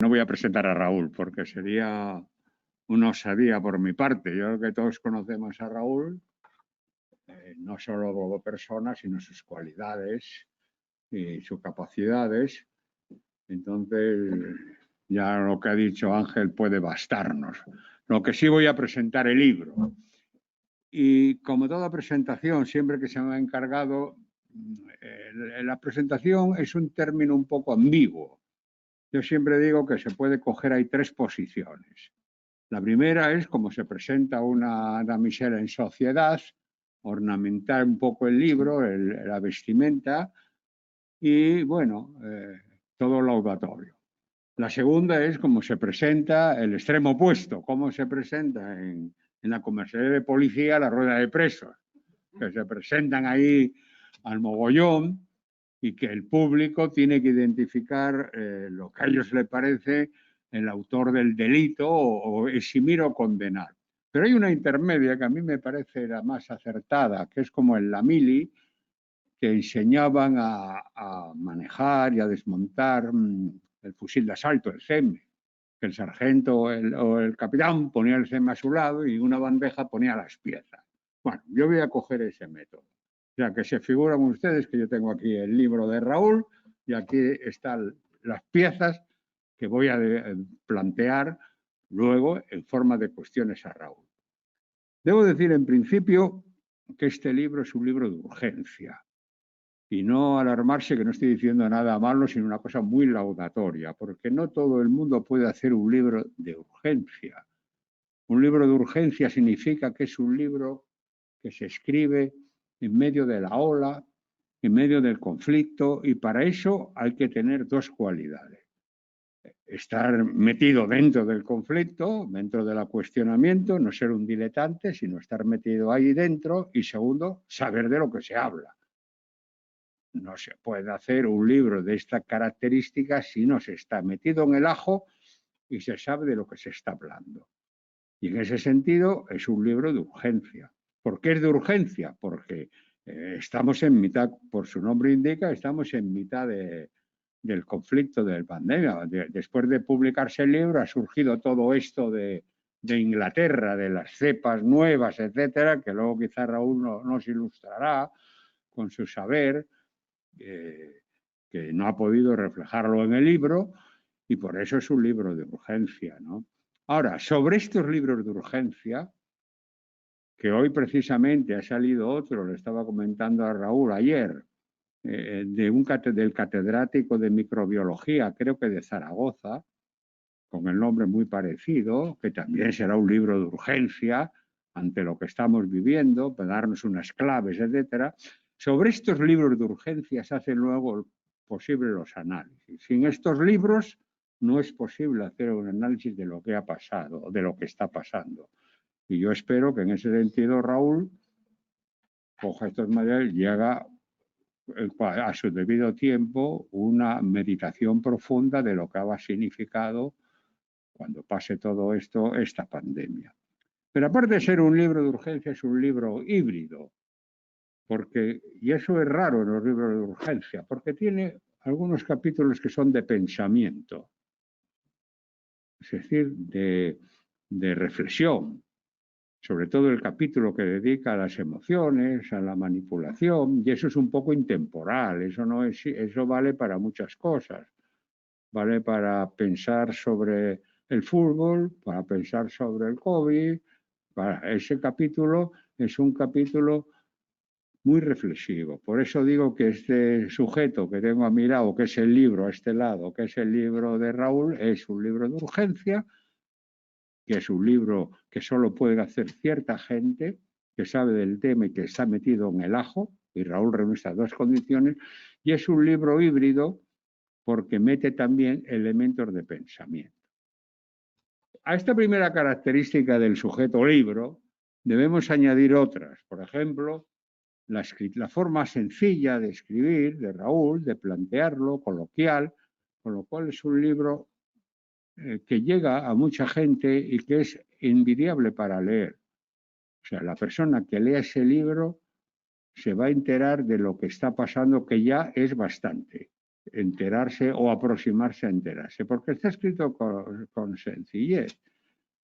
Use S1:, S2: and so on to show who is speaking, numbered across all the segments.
S1: no voy a presentar a Raúl, porque sería una osadía por mi parte. Yo creo que todos conocemos a Raúl, no solo como persona, sino sus cualidades y sus capacidades. Entonces, ya lo que ha dicho Ángel puede bastarnos. Lo que sí voy a presentar el libro. Y como toda presentación, siempre que se me ha encargado, la presentación es un término un poco ambiguo. Yo siempre digo que se puede coger, hay tres posiciones. La primera es como se presenta una damisela en sociedad, ornamentar un poco el libro, la vestimenta y, bueno, todo laudatorio. La segunda es cómo se presenta el extremo opuesto, cómo se presenta en la comisaría de policía la rueda de presos, que se presentan ahí al mogollón y que el público tiene que identificar lo que a ellos les parece el autor del delito o eximir o condenar. Pero hay una intermedia que a mí me parece la más acertada, que es como en la mili, que enseñaban a manejar y a desmontar el fusil de asalto, el CEM, que el sargento o el capitán ponía el CEM a su lado y una bandeja ponía las piezas. Bueno, yo voy a coger ese método. O sea, que se figuran ustedes que yo tengo aquí el libro de Raúl y aquí están las piezas que voy a plantear luego en forma de cuestiones a Raúl. Debo decir en principio que este libro es un libro de urgencia. Y no alarmarse, que no estoy diciendo nada malo, sino una cosa muy laudatoria, porque no todo el mundo puede hacer un libro de urgencia. Un libro de urgencia significa que es un libro que se escribe en medio de la ola, en medio del conflicto, y para eso hay que tener dos cualidades. Estar metido dentro del conflicto, dentro del cuestionamiento, no ser un diletante, sino estar metido ahí dentro, y segundo, saber de lo que se habla. No se puede hacer un libro de esta característica si no se está metido en el ajo y se sabe de lo que se está hablando. Y en ese sentido es un libro de urgencia. ¿Por qué es de urgencia? Porque estamos en mitad, por su nombre indica, estamos en mitad del conflicto de la pandemia. Después de publicarse el libro ha surgido todo esto de Inglaterra, de las cepas nuevas, etcétera, que luego quizá Raúl nos ilustrará con su saber, que no ha podido reflejarlo en el libro y por eso es un libro de urgencia, ¿no? Ahora, sobre estos libros de urgencia, que hoy precisamente ha salido otro, le estaba comentando a Raúl ayer, del catedrático de microbiología, creo que de Zaragoza, con el nombre muy parecido, que también será un libro de urgencia ante lo que estamos viviendo, para darnos unas claves, etcétera. Sobre estos libros de urgencia se hacen luego posibles los análisis. Sin estos libros no es posible hacer un análisis de lo que ha pasado, de lo que está pasando. Y yo espero que en ese sentido Raúl coja estos materiales y haga a su debido tiempo una meditación profunda de lo que ha significado cuando pase todo esto, esta pandemia. Pero aparte de ser un libro de urgencia, es un libro híbrido, porque, y eso es raro en los libros de urgencia, porque tiene algunos capítulos que son de pensamiento, es decir, de reflexión, sobre todo el capítulo que dedica a las emociones, a la manipulación, y eso es un poco intemporal, eso vale para muchas cosas, vale para pensar sobre el fútbol, para pensar sobre el COVID. Ese capítulo es un capítulo muy reflexivo. Por eso digo que este sujeto que tengo a mi lado, que es el libro a este lado, que es el libro de Raúl, es un libro de urgencia, que es un libro que solo puede hacer cierta gente que sabe del tema y que está metido en el ajo, y Raúl reúne estas dos condiciones, y es un libro híbrido porque mete también elementos de pensamiento. A esta primera característica del sujeto libro debemos añadir otras. Por ejemplo, la forma sencilla de escribir de Raúl, de plantearlo, coloquial, con lo cual es un libro que llega a mucha gente y que es envidiable para leer. O sea, la persona que lea ese libro se va a enterar de lo que está pasando, que ya es bastante. enterarse o aproximarse a enterarse, porque está escrito con sencillez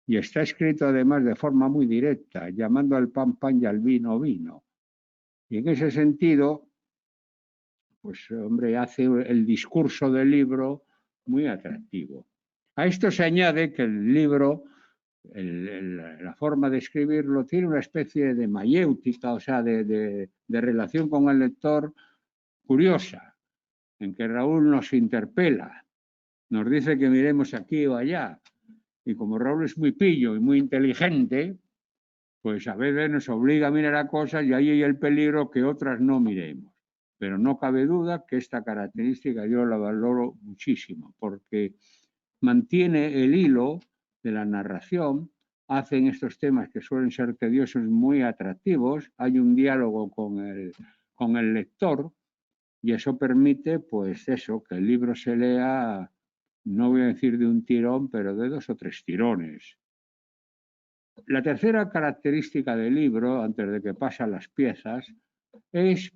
S1: y está escrito además de forma muy directa, llamando al pan pan y al vino vino. Y en ese sentido, pues hombre, hace el discurso del libro muy atractivo. A esto se añade que el libro, la forma de escribirlo, tiene una especie de mayéutica, o sea, de relación con el lector curiosa, en que Raúl nos interpela, nos dice que miremos aquí o allá. Y como Raúl es muy pillo y muy inteligente, pues a veces nos obliga a mirar a cosas y ahí hay el peligro que otras no miremos. Pero no cabe duda que esta característica yo la valoro muchísimo, porque mantiene el hilo de la narración, hacen estos temas que suelen ser tediosos muy atractivos, hay un diálogo con el lector y eso permite, pues eso, que el libro se lea, no voy a decir de un tirón, pero de 2 o 3 tirones. La tercera característica del libro, antes de que pasen las piezas, es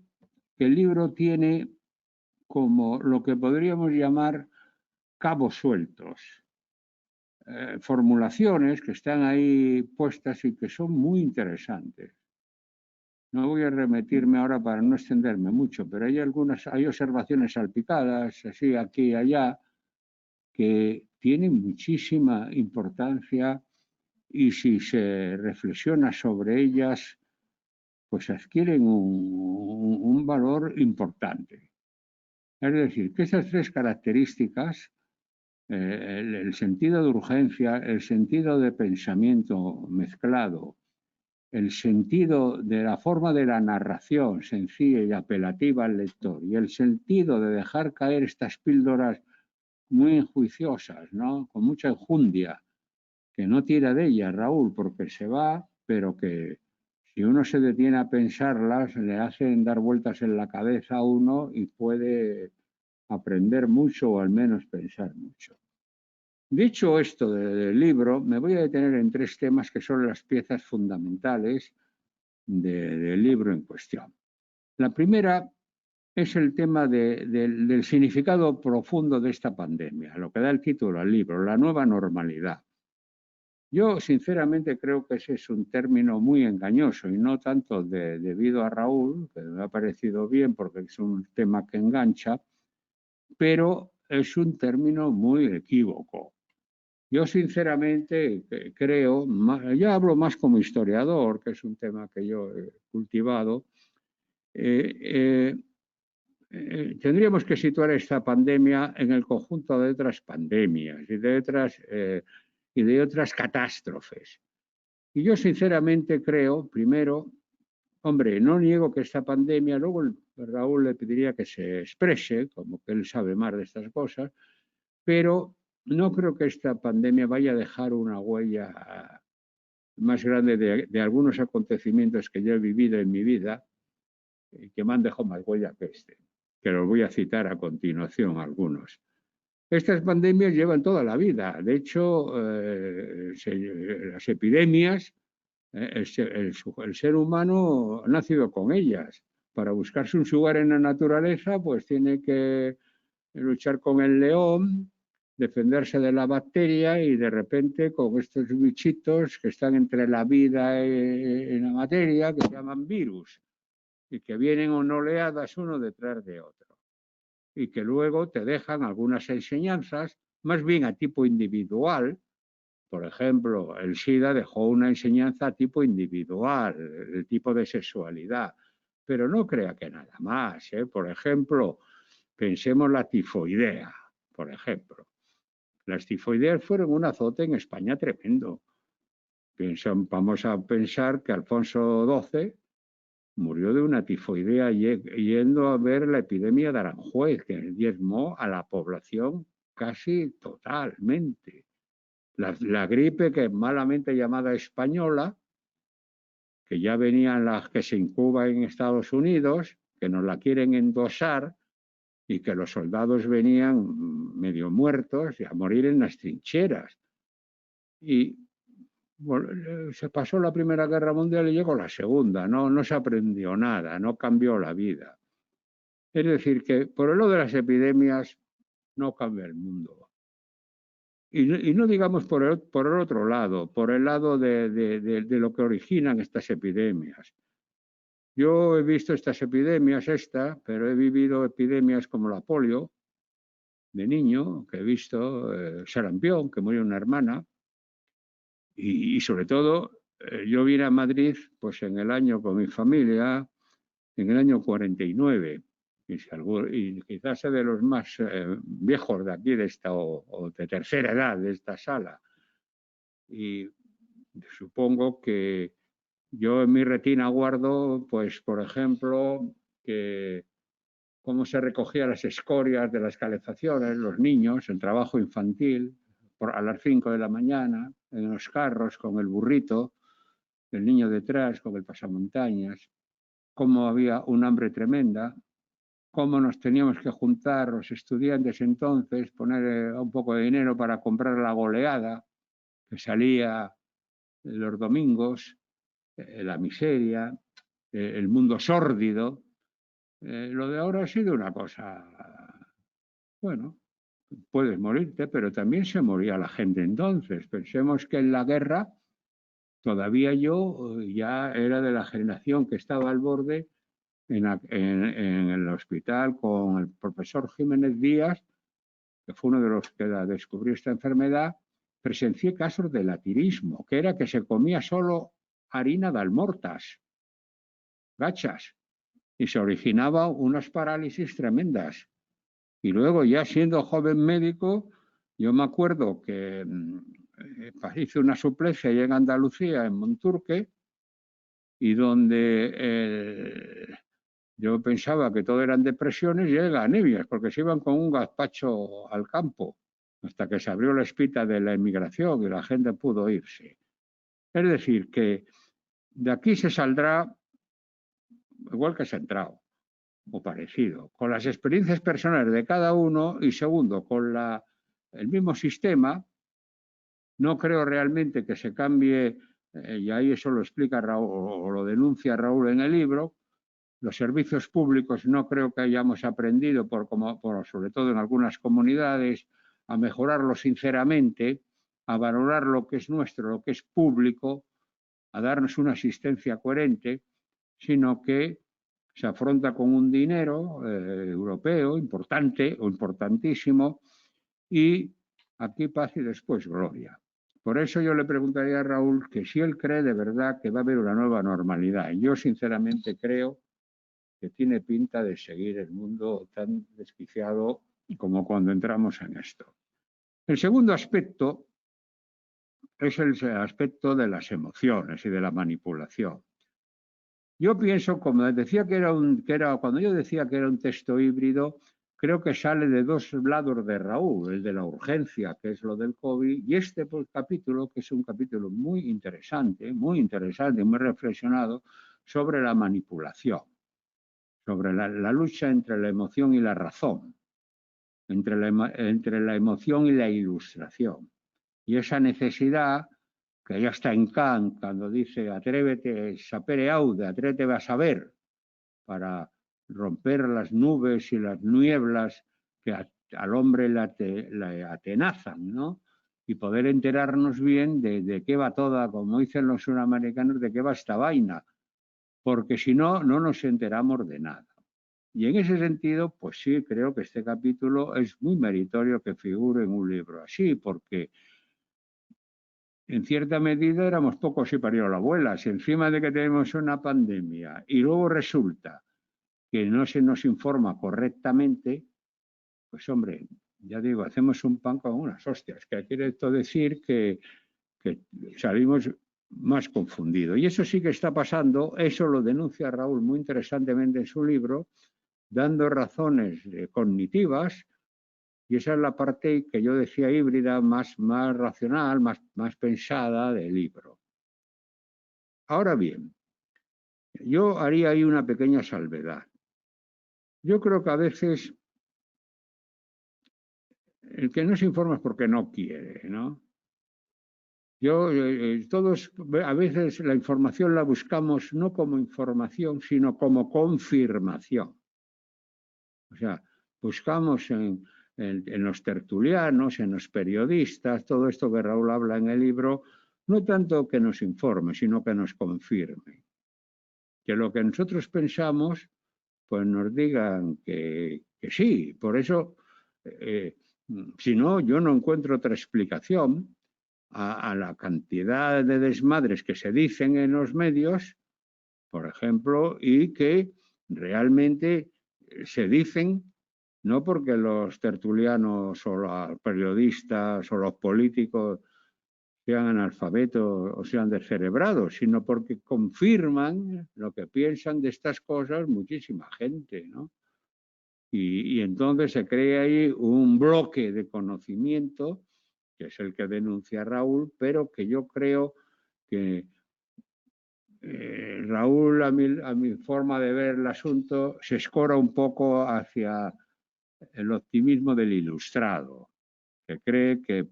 S1: que el libro tiene como lo que podríamos llamar cabos sueltos, formulaciones que están ahí puestas y que son muy interesantes. No voy a remitirme ahora para no extenderme mucho, pero hay observaciones salpicadas, así aquí y allá, que tienen muchísima importancia y si se reflexiona sobre ellas, pues adquieren un valor importante. Es decir, que esas 3 características, el sentido de urgencia, el sentido de pensamiento mezclado, el sentido de la forma de la narración sencilla y apelativa al lector y el sentido de dejar caer estas píldoras muy enjuiciosas, ¿no? Con mucha enjundia, que no tira de ellas, Raúl, porque se va, pero que si uno se detiene a pensarlas, le hacen dar vueltas en la cabeza a uno y puede aprender mucho o al menos pensar mucho. Dicho esto del libro, me voy a detener en 3 temas que son las piezas fundamentales del libro en cuestión. La primera es el tema del significado profundo de esta pandemia, lo que da el título al libro, la nueva normalidad. Yo sinceramente creo que ese es un término muy engañoso y no tanto debido a Raúl, que me ha parecido bien porque es un tema que engancha, pero es un término muy equívoco. Yo sinceramente creo, yo hablo más como historiador, que es un tema que yo he cultivado, tendríamos que situar esta pandemia en el conjunto de otras pandemias y de otras catástrofes. Y yo sinceramente creo, primero, hombre, no niego que esta pandemia, luego Raúl le pediría que se exprese, como que él sabe más de estas cosas, pero no creo que esta pandemia vaya a dejar una huella más grande de algunos acontecimientos que yo he vivido en mi vida, que me han dejado más huella que este, que los voy a citar a continuación algunos. Estas pandemias llevan toda la vida. De hecho, las epidemias, el ser humano ha nacido con ellas. Para buscarse un lugar en la naturaleza, pues tiene que luchar con el león, defenderse de la bacteria y de repente con estos bichitos que están entre la vida y la materia, que se llaman virus, y que vienen en oleadas uno detrás de otro, y que luego te dejan algunas enseñanzas, más bien a tipo individual. Por ejemplo, el SIDA dejó una enseñanza a tipo individual, el tipo de sexualidad, pero no crea que nada más. Por ejemplo, pensemos la tifoidea, por ejemplo. Las tifoideas fueron un azote en España tremendo. Vamos a pensar que Alfonso XII murió de una tifoidea yendo a ver la epidemia de Aranjuez, que diezmó a la población casi totalmente. La gripe, que es malamente llamada española, que ya venían las que se incuban en Estados Unidos, que nos la quieren endosar y que los soldados venían medio muertos y a morir en las trincheras. Y bueno, se pasó la Primera Guerra Mundial y llegó la Segunda, no se aprendió nada, no cambió la vida. Es decir, que por el lado de las epidemias no cambia el mundo. Y no digamos por el otro lado, por el lado de lo que originan estas epidemias. Yo he visto estas epidemias, pero he vivido epidemias como la polio de niño, que he visto sarampión, que murió una hermana, y sobre todo yo vine a Madrid pues en el año con mi familia, en el año 49, y quizás sea de los más viejos de aquí, de esta, o de tercera edad de esta sala. Y supongo que yo en mi retina guardo, pues, por ejemplo, que cómo se recogían las escorias de las calefacciones, los niños, el trabajo infantil, a las 5 de la mañana, en los carros con el burrito, el niño detrás con el pasamontañas, cómo había un hambre tremenda, cómo nos teníamos que juntar los estudiantes entonces, poner un poco de dinero para comprar la goleada que salía los domingos, la miseria, el mundo sórdido. Lo de ahora ha sido una cosa, bueno, puedes morirte, pero también se moría la gente entonces. Pensemos que en la guerra todavía yo ya era de la generación que estaba al borde en el hospital con el profesor Jiménez Díaz, que fue uno de los que descubrió esta enfermedad. Presencié casos de latirismo, que era que se comía solo harina de almortas, gachas, y se originaba unas parálisis tremendas. Y luego, ya siendo joven médico, yo me acuerdo que hice una suplencia allá en Andalucía, en Monturque, y donde yo pensaba que todo eran depresiones y eran anemias, porque se iban con un gazpacho al campo, hasta que se abrió la espita de la emigración y la gente pudo irse. Es decir, que de aquí se saldrá igual que se ha entrado, o parecido, con las experiencias personales de cada uno y segundo, con el mismo sistema. No creo realmente que se cambie, y ahí eso lo explica Raúl, o lo denuncia Raúl en el libro. Los servicios públicos no creo que hayamos aprendido, sobre todo en algunas comunidades, a mejorarlo sinceramente, a valorar lo que es nuestro, lo que es público, a darnos una asistencia coherente, sino que se afronta con un dinero europeo importante o importantísimo, y aquí paz y después gloria. Por eso yo le preguntaría a Raúl que si él cree de verdad que va a haber una nueva normalidad. Yo sinceramente creo que tiene pinta de seguir el mundo tan desquiciado como cuando entramos en esto. El segundo aspecto es el aspecto de las emociones y de la manipulación. Yo pienso, como decía cuando yo decía que era un texto híbrido, creo que sale de dos lados de Raúl, el de la urgencia, que es lo del COVID, y este capítulo, que es un capítulo muy interesante, muy reflexionado sobre la manipulación, sobre la lucha entre la emoción y la razón, entre la emoción y la ilustración. Y esa necesidad, que ya está en Kant, cuando dice atrévete, sapere aude, atrévete a saber, para romper las nubes y las nieblas que al hombre le atenazan, ¿no? Y poder enterarnos bien de qué va toda, como dicen los suramericanos, de qué va esta vaina, porque si no, no nos enteramos de nada. Y en ese sentido, pues sí, creo que este capítulo es muy meritorio que figure en un libro así, porque en cierta medida éramos pocos y parió la abuela. Si encima de que tenemos una pandemia y luego resulta que no se nos informa correctamente, pues hombre, ya digo, hacemos un pan con unas hostias, que quiere esto decir que salimos más confundidos. Y eso sí que está pasando, eso lo denuncia Raúl muy interesantemente en su libro, dando razones cognitivas, y esa es la parte que yo decía híbrida, más racional, más pensada del libro. Ahora bien, yo haría ahí una pequeña salvedad. Yo creo que a veces el que no se informa es porque no quiere, ¿no? Todos a veces la información la buscamos no como información, sino como confirmación. O sea, buscamos en los tertulianos, en los periodistas, todo esto que Raúl habla en el libro, no tanto que nos informe, sino que nos confirme. Que lo que nosotros pensamos, pues nos digan que sí. Por eso, si no, yo no encuentro otra explicación a la cantidad de desmadres que se dicen en los medios, por ejemplo, y que realmente se dicen no porque los tertulianos o los periodistas o los políticos sean analfabetos o sean descerebrados, sino porque confirman lo que piensan de estas cosas muchísima gente, ¿no? Y entonces se crea ahí un bloque de conocimiento, que es el que denuncia Raúl, pero que yo creo que Raúl, a mi forma de ver el asunto, se escora un poco hacia el optimismo del ilustrado, que cree que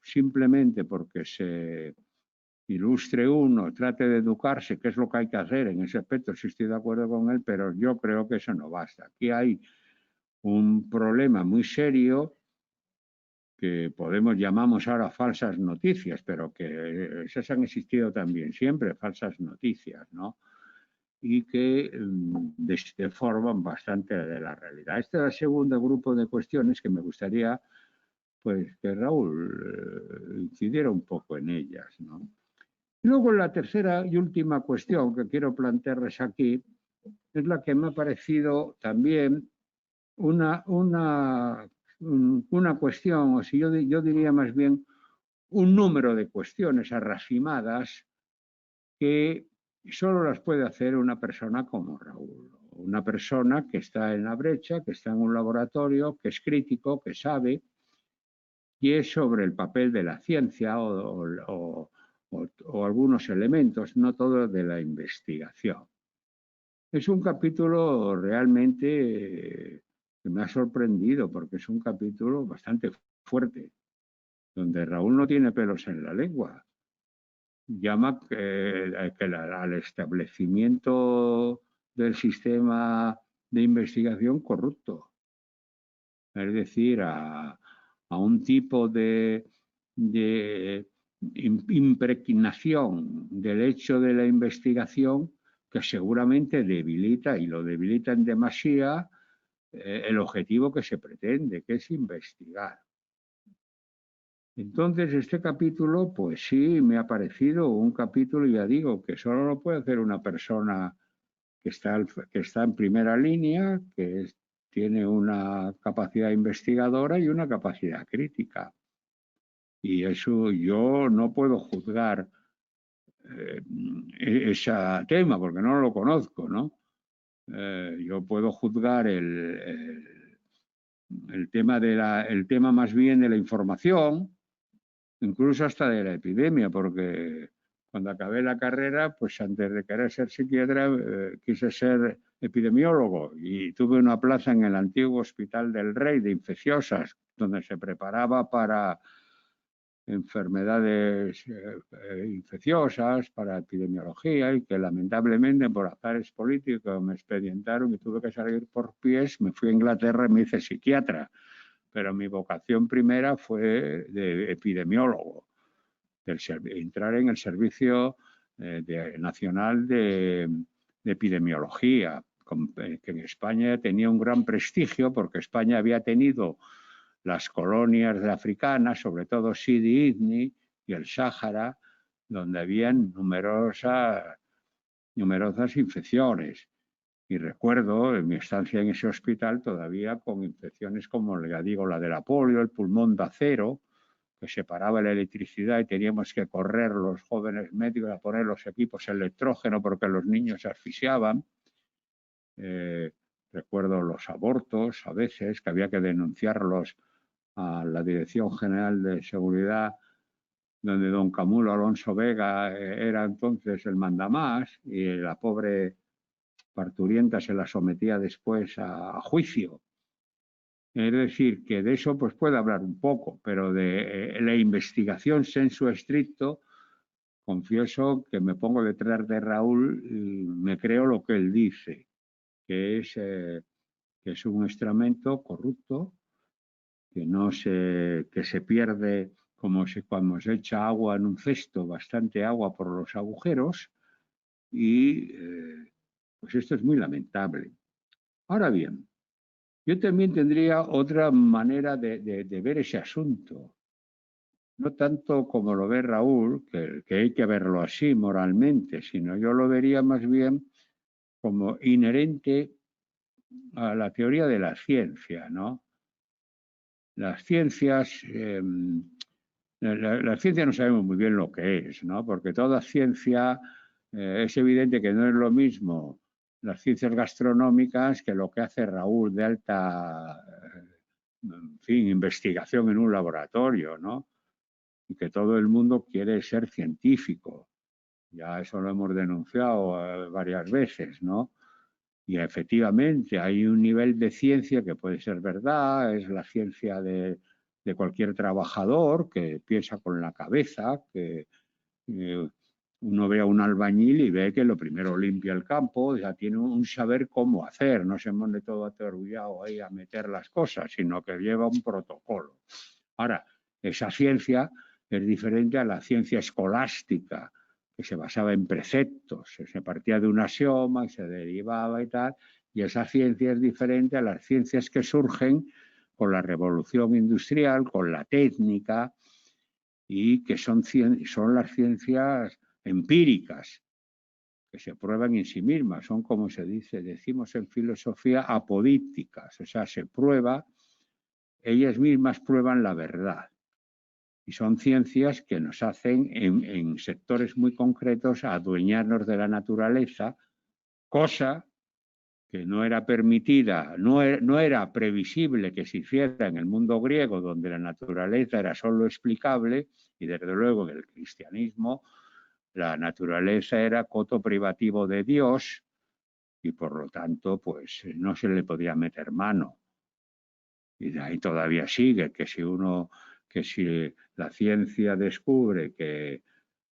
S1: simplemente porque se ilustre uno, trate de educarse, que es lo que hay que hacer en ese aspecto, sí estoy de acuerdo con él, pero yo creo que eso no basta. Aquí hay un problema muy serio que llamamos ahora falsas noticias, pero que esas han existido también siempre, falsas noticias, ¿no? Y que deforman bastante de la realidad. Este es el segundo grupo de cuestiones que me gustaría pues que Raúl incidiera un poco en ellas, ¿no? Luego la tercera y última cuestión que quiero plantearles aquí es la que me ha parecido también una cuestión, o si yo diría más bien un número de cuestiones arracimadas que solo las puede hacer una persona como Raúl. Una persona que está en la brecha, que está en un laboratorio, que es crítico, que sabe, y es sobre el papel de la ciencia o algunos elementos, no todo de la investigación. Es un capítulo realmente que me ha sorprendido porque es un capítulo bastante fuerte, donde Raúl no tiene pelos en la lengua. Llama al establecimiento del sistema de investigación corrupto. Es decir, a un tipo de impregnación del hecho de la investigación que seguramente debilita, y lo debilita en demasía, el objetivo que se pretende, que es investigar. Entonces, este capítulo, pues sí, me ha parecido un capítulo, ya digo, que solo lo puede hacer una persona que está en primera línea, tiene una capacidad investigadora y una capacidad crítica. Y eso yo no puedo juzgar ese tema porque no lo conozco, ¿no? Yo puedo juzgar el tema más bien de la información, incluso hasta de la epidemia, porque cuando acabé la carrera, pues antes de querer ser psiquiatra, quise ser epidemiólogo y tuve una plaza en el antiguo Hospital del Rey de infecciosas, donde se preparaba para enfermedades infecciosas, para epidemiología, y que lamentablemente por azares políticos me expedientaron y tuve que salir por pies. Me fui a Inglaterra y me hice psiquiatra, pero mi vocación primera fue de epidemiólogo, entrar en el Servicio Nacional de Epidemiología, que en España tenía un gran prestigio porque España había tenido las colonias africanas, sobre todo Sidi Ifni y el Sáhara, donde habían numerosas infecciones. Y recuerdo en mi estancia en ese hospital todavía con infecciones como, ya digo, la de la polio, el pulmón de acero, que separaba la electricidad y teníamos que correr los jóvenes médicos a poner los equipos electrógeno porque los niños se asfixiaban. Recuerdo los abortos a veces, que había que denunciarlos a la Dirección General de Seguridad, donde don Camulo Alonso Vega era entonces el mandamás y la pobre parturienta se la sometía después a juicio. Es decir, que de eso pues puede hablar un poco, pero de la investigación sensu stricto, confieso que me pongo detrás de Raúl y me creo lo que él dice, que es que es un excremento corrupto que se pierde como si cuando se echa agua en un cesto, bastante agua por los agujeros, y pues esto es muy lamentable. Ahora bien, yo también tendría otra manera de ver ese asunto. No tanto como lo ve Raúl, que hay que verlo así moralmente, sino yo lo vería más bien como inherente a la teoría de la ciencia, ¿no? Las ciencias, la ciencia no sabemos muy bien lo que es, ¿no? Porque toda ciencia es evidente que no es lo mismo las ciencias gastronómicas que lo que hace Raúl de alta, en fin, investigación en un laboratorio, ¿no? Y que todo el mundo quiere ser científico. Ya eso lo hemos denunciado varias veces, ¿no? Y efectivamente hay un nivel de ciencia que puede ser verdad, es la ciencia de cualquier trabajador que piensa con la cabeza, que uno ve a un albañil y ve que lo primero limpia el campo, ya tiene un saber cómo hacer, no se pone todo atorbullado ahí a meter las cosas, sino que lleva un protocolo. Ahora, esa ciencia es diferente a la ciencia escolástica, que se basaba en preceptos, se partía de un axioma y se derivaba y tal, y esa ciencia es diferente a las ciencias que surgen con la revolución industrial, con la técnica, y que son las ciencias empíricas, que se prueban en sí mismas, son como decimos en filosofía, apodípticas, o sea, se prueba, ellas mismas prueban la verdad. Y son ciencias que nos hacen en sectores muy concretos adueñarnos de la naturaleza, cosa que no era permitida, no era previsible que se hiciera en el mundo griego, donde la naturaleza era solo explicable, y desde luego en el cristianismo la naturaleza era coto privativo de Dios y por lo tanto pues no se le podía meter mano. Y de ahí todavía sigue, que si la ciencia descubre que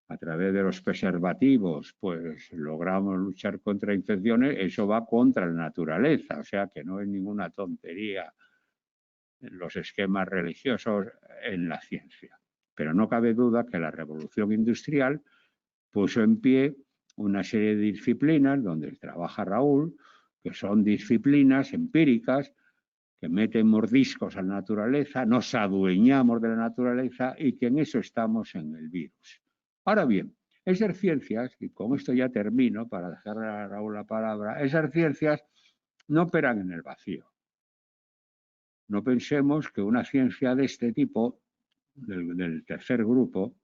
S1: a través de los preservativos pues logramos luchar contra infecciones, eso va contra la naturaleza, o sea que no es ninguna tontería los esquemas religiosos en la ciencia. Pero no cabe duda que la revolución industrial puso en pie una serie de disciplinas donde trabaja Raúl, que son disciplinas empíricas que meten mordiscos a la naturaleza, nos adueñamos de la naturaleza y que en eso estamos en el virus. Ahora bien, esas ciencias, y con esto ya termino para dejarle a Raúl la palabra, esas ciencias no operan en el vacío. No pensemos que una ciencia de este tipo, del tercer grupo,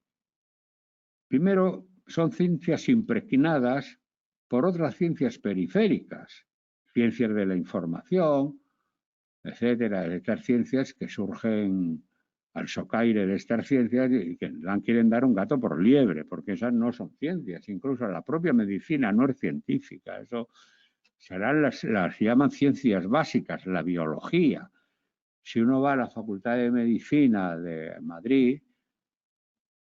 S1: primero son ciencias impregnadas por otras ciencias periféricas, ciencias de la información, etcétera, de estas ciencias que surgen al socaire de estas ciencias y que quieren dar un gato por liebre, porque esas no son ciencias, incluso la propia medicina no es científica, eso serán las llaman ciencias básicas, la biología. Si uno va a la Facultad de Medicina de Madrid,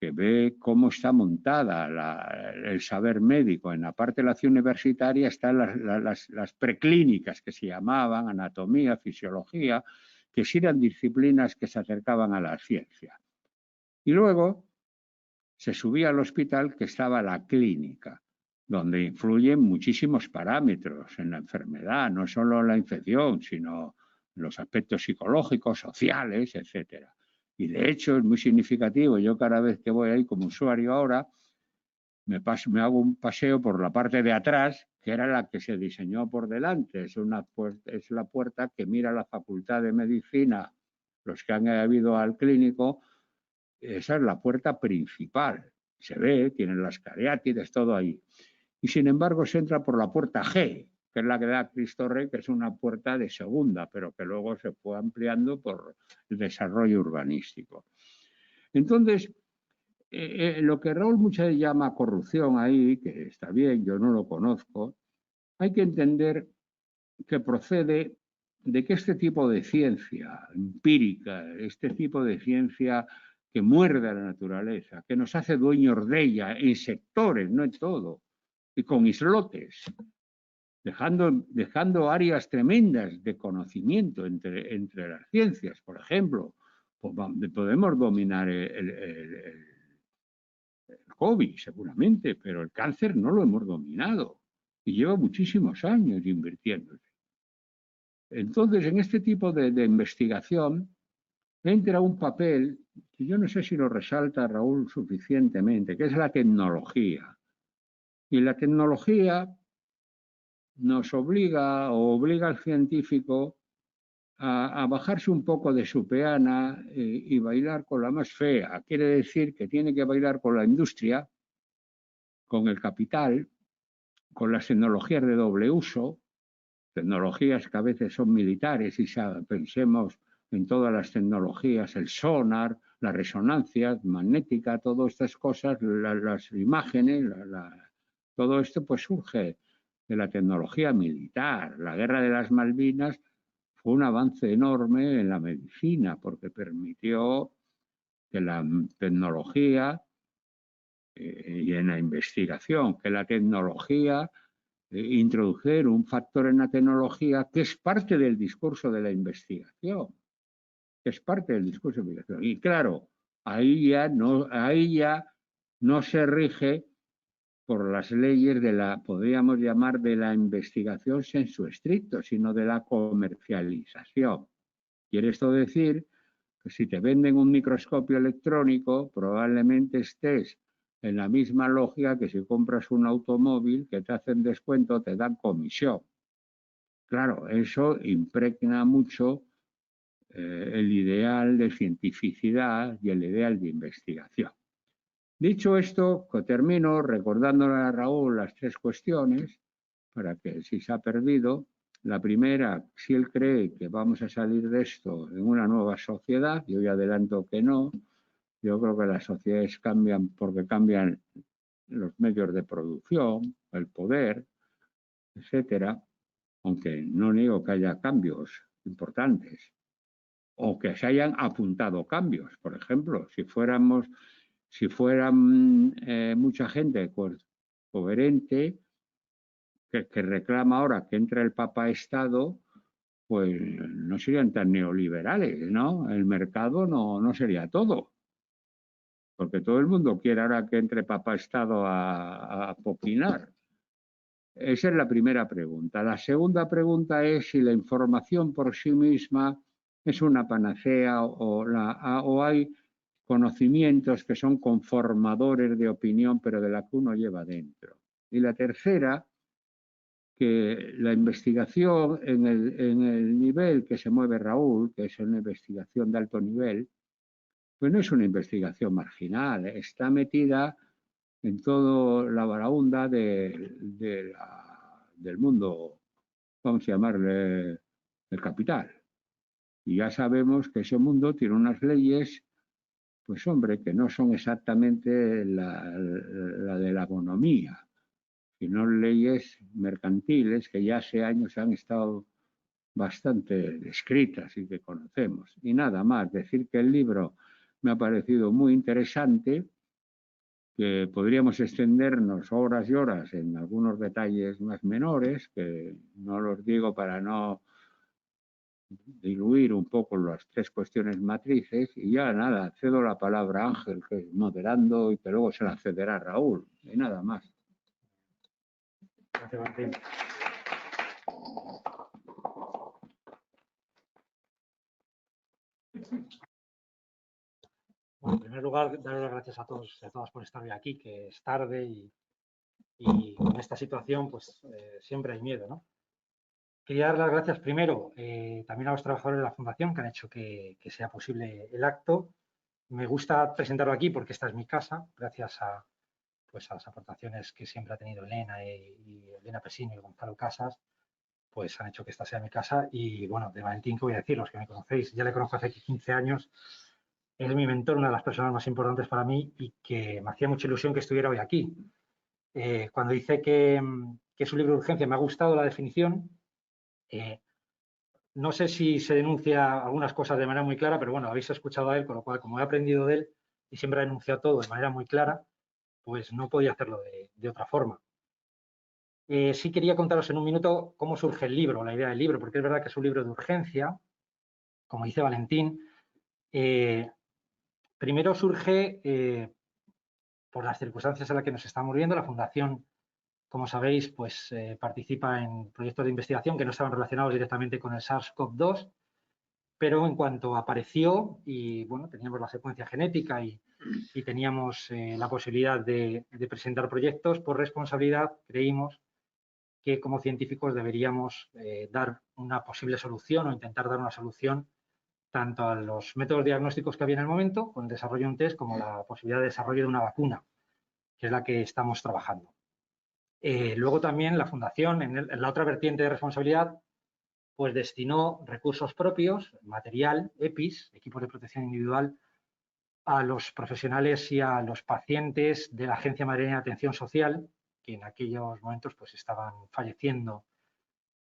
S1: que ve cómo está montada el saber médico. En la parte de la ciudad universitaria están las preclínicas que se llamaban, anatomía, fisiología, que sí eran disciplinas que se acercaban a la ciencia. Y luego se subía al hospital que estaba la clínica, donde influyen muchísimos parámetros en la enfermedad, no solo la infección, sino los aspectos psicológicos, sociales, etcétera. Y de hecho es muy significativo. Yo cada vez que voy ahí como usuario ahora, me hago un paseo por la parte de atrás, que era la que se diseñó por delante. Es la puerta que mira la Facultad de Medicina, los que han ido al clínico, esa es la puerta principal. Se ve, tienen las cariátides, todo ahí. Y sin embargo se entra por la puerta G, que es la que da a Cristo Rey, que es una puerta de segunda, pero que luego se fue ampliando por el desarrollo urbanístico. Entonces, lo que Raúl muchas veces llama corrupción ahí, que está bien, yo no lo conozco, hay que entender que procede de que este tipo de ciencia empírica, este tipo de ciencia que muerde a la naturaleza, que nos hace dueños de ella en sectores, no en todo, y con islotes, dejando áreas tremendas de conocimiento entre las ciencias. Por ejemplo, pues podemos dominar el COVID seguramente, pero el cáncer no lo hemos dominado y lleva muchísimos años invirtiéndose. Entonces, en este tipo de investigación entra un papel que yo no sé si lo resalta Raúl suficientemente, que es la tecnología. Y la tecnología nos obliga o obliga al científico a bajarse un poco de su peana y bailar con la más fea. Quiere decir que tiene que bailar con la industria, con el capital, con las tecnologías de doble uso, tecnologías que a veces son militares y pensemos en todas las tecnologías, el sonar, la resonancia magnética, todas estas cosas, las imágenes, todo esto pues surge de la tecnología militar. La guerra de las Malvinas fue un avance enorme en la medicina porque permitió que la tecnología y en la investigación, que la tecnología introducir un factor en la tecnología que es parte del discurso de la investigación, que es parte del discurso de la investigación. Y claro, ahí ya no se rige por las leyes de la, podríamos llamar, de la investigación sensu stricto, sino de la comercialización. Quiere esto decir que si te venden un microscopio electrónico, probablemente estés en la misma lógica que si compras un automóvil, que te hacen descuento, te dan comisión. Claro, eso impregna mucho el ideal de cientificidad y el ideal de investigación. Dicho esto, termino recordándole a Raúl las tres cuestiones, para que si se ha perdido, la primera, si él cree que vamos a salir de esto en una nueva sociedad, yo ya adelanto que no, yo creo que las sociedades cambian porque cambian los medios de producción, el poder, etcétera, aunque no niego que haya cambios importantes o que se hayan apuntado cambios. Por ejemplo, si fueran mucha gente pues, coherente que reclama ahora que entre el Papa Estado, pues no serían tan neoliberales, ¿no? El mercado no sería todo. Porque todo el mundo quiere ahora que entre Papa Estado a poquinar. Esa es la primera pregunta. La segunda pregunta es si la información por sí misma es una panacea o hay conocimientos que son conformadores de opinión, pero de la que uno lleva dentro. Y la tercera, que la investigación en el nivel que se mueve Raúl, que es una investigación de alto nivel, pues no es una investigación marginal, está metida en toda la barahunda del mundo, vamos a llamarle el capital. Y ya sabemos que ese mundo tiene unas leyes, pues hombre, que no son exactamente la de la economía, sino leyes mercantiles que ya hace años han estado bastante descritas y que conocemos. Y nada más, decir que el libro me ha parecido muy interesante, que podríamos extendernos horas y horas en algunos detalles más menores, que no los digo para no diluir un poco las tres cuestiones matrices, y ya nada, cedo la palabra a Ángel, que es moderando, y que luego se la cederá a Raúl, y nada más.
S2: Gracias, Martín. Bueno, en primer lugar, dar las gracias a todos y a todas por estar hoy aquí, que es tarde y con esta situación pues siempre hay miedo, ¿no? Quería dar las gracias primero también a los trabajadores de la Fundación que han hecho que sea posible el acto. Me gusta presentarlo aquí porque esta es mi casa, gracias a las aportaciones que siempre ha tenido Elena y Elena Pesino y Gonzalo Casas, pues han hecho que esta sea mi casa. Y bueno, de Valentín, que voy a decir, los que me conocéis, ya le conozco hace 15 años, es mi mentor, una de las personas más importantes para mí y que me hacía mucha ilusión que estuviera hoy aquí. Cuando dice que es un libro de urgencia, me ha gustado la definición. No sé si se denuncia algunas cosas de manera muy clara, pero bueno, habéis escuchado a él, con lo cual, como he aprendido de él y siempre ha denunciado todo de manera muy clara, pues no podía hacerlo de otra forma. Sí quería contaros en un minuto cómo surge el libro, la idea del libro, porque es verdad que es un libro de urgencia, como dice Valentín. Primero surge por las circunstancias en las que nos estamos viendo. La Fundación, como sabéis, pues participa en proyectos de investigación que no estaban relacionados directamente con el SARS-CoV-2, pero en cuanto apareció y bueno, teníamos la secuencia genética y teníamos la posibilidad de presentar proyectos, por responsabilidad creímos que como científicos deberíamos dar una posible solución o intentar dar una solución tanto a los métodos diagnósticos que había en el momento, con el desarrollo de un test, como la posibilidad de desarrollo de una vacuna, que es la que estamos trabajando. Luego también la Fundación, en la otra vertiente de responsabilidad, pues destinó recursos propios, material, EPIs, equipos de protección individual, a los profesionales y a los pacientes de la Agencia Madrileña de Atención Social, que en aquellos momentos pues estaban falleciendo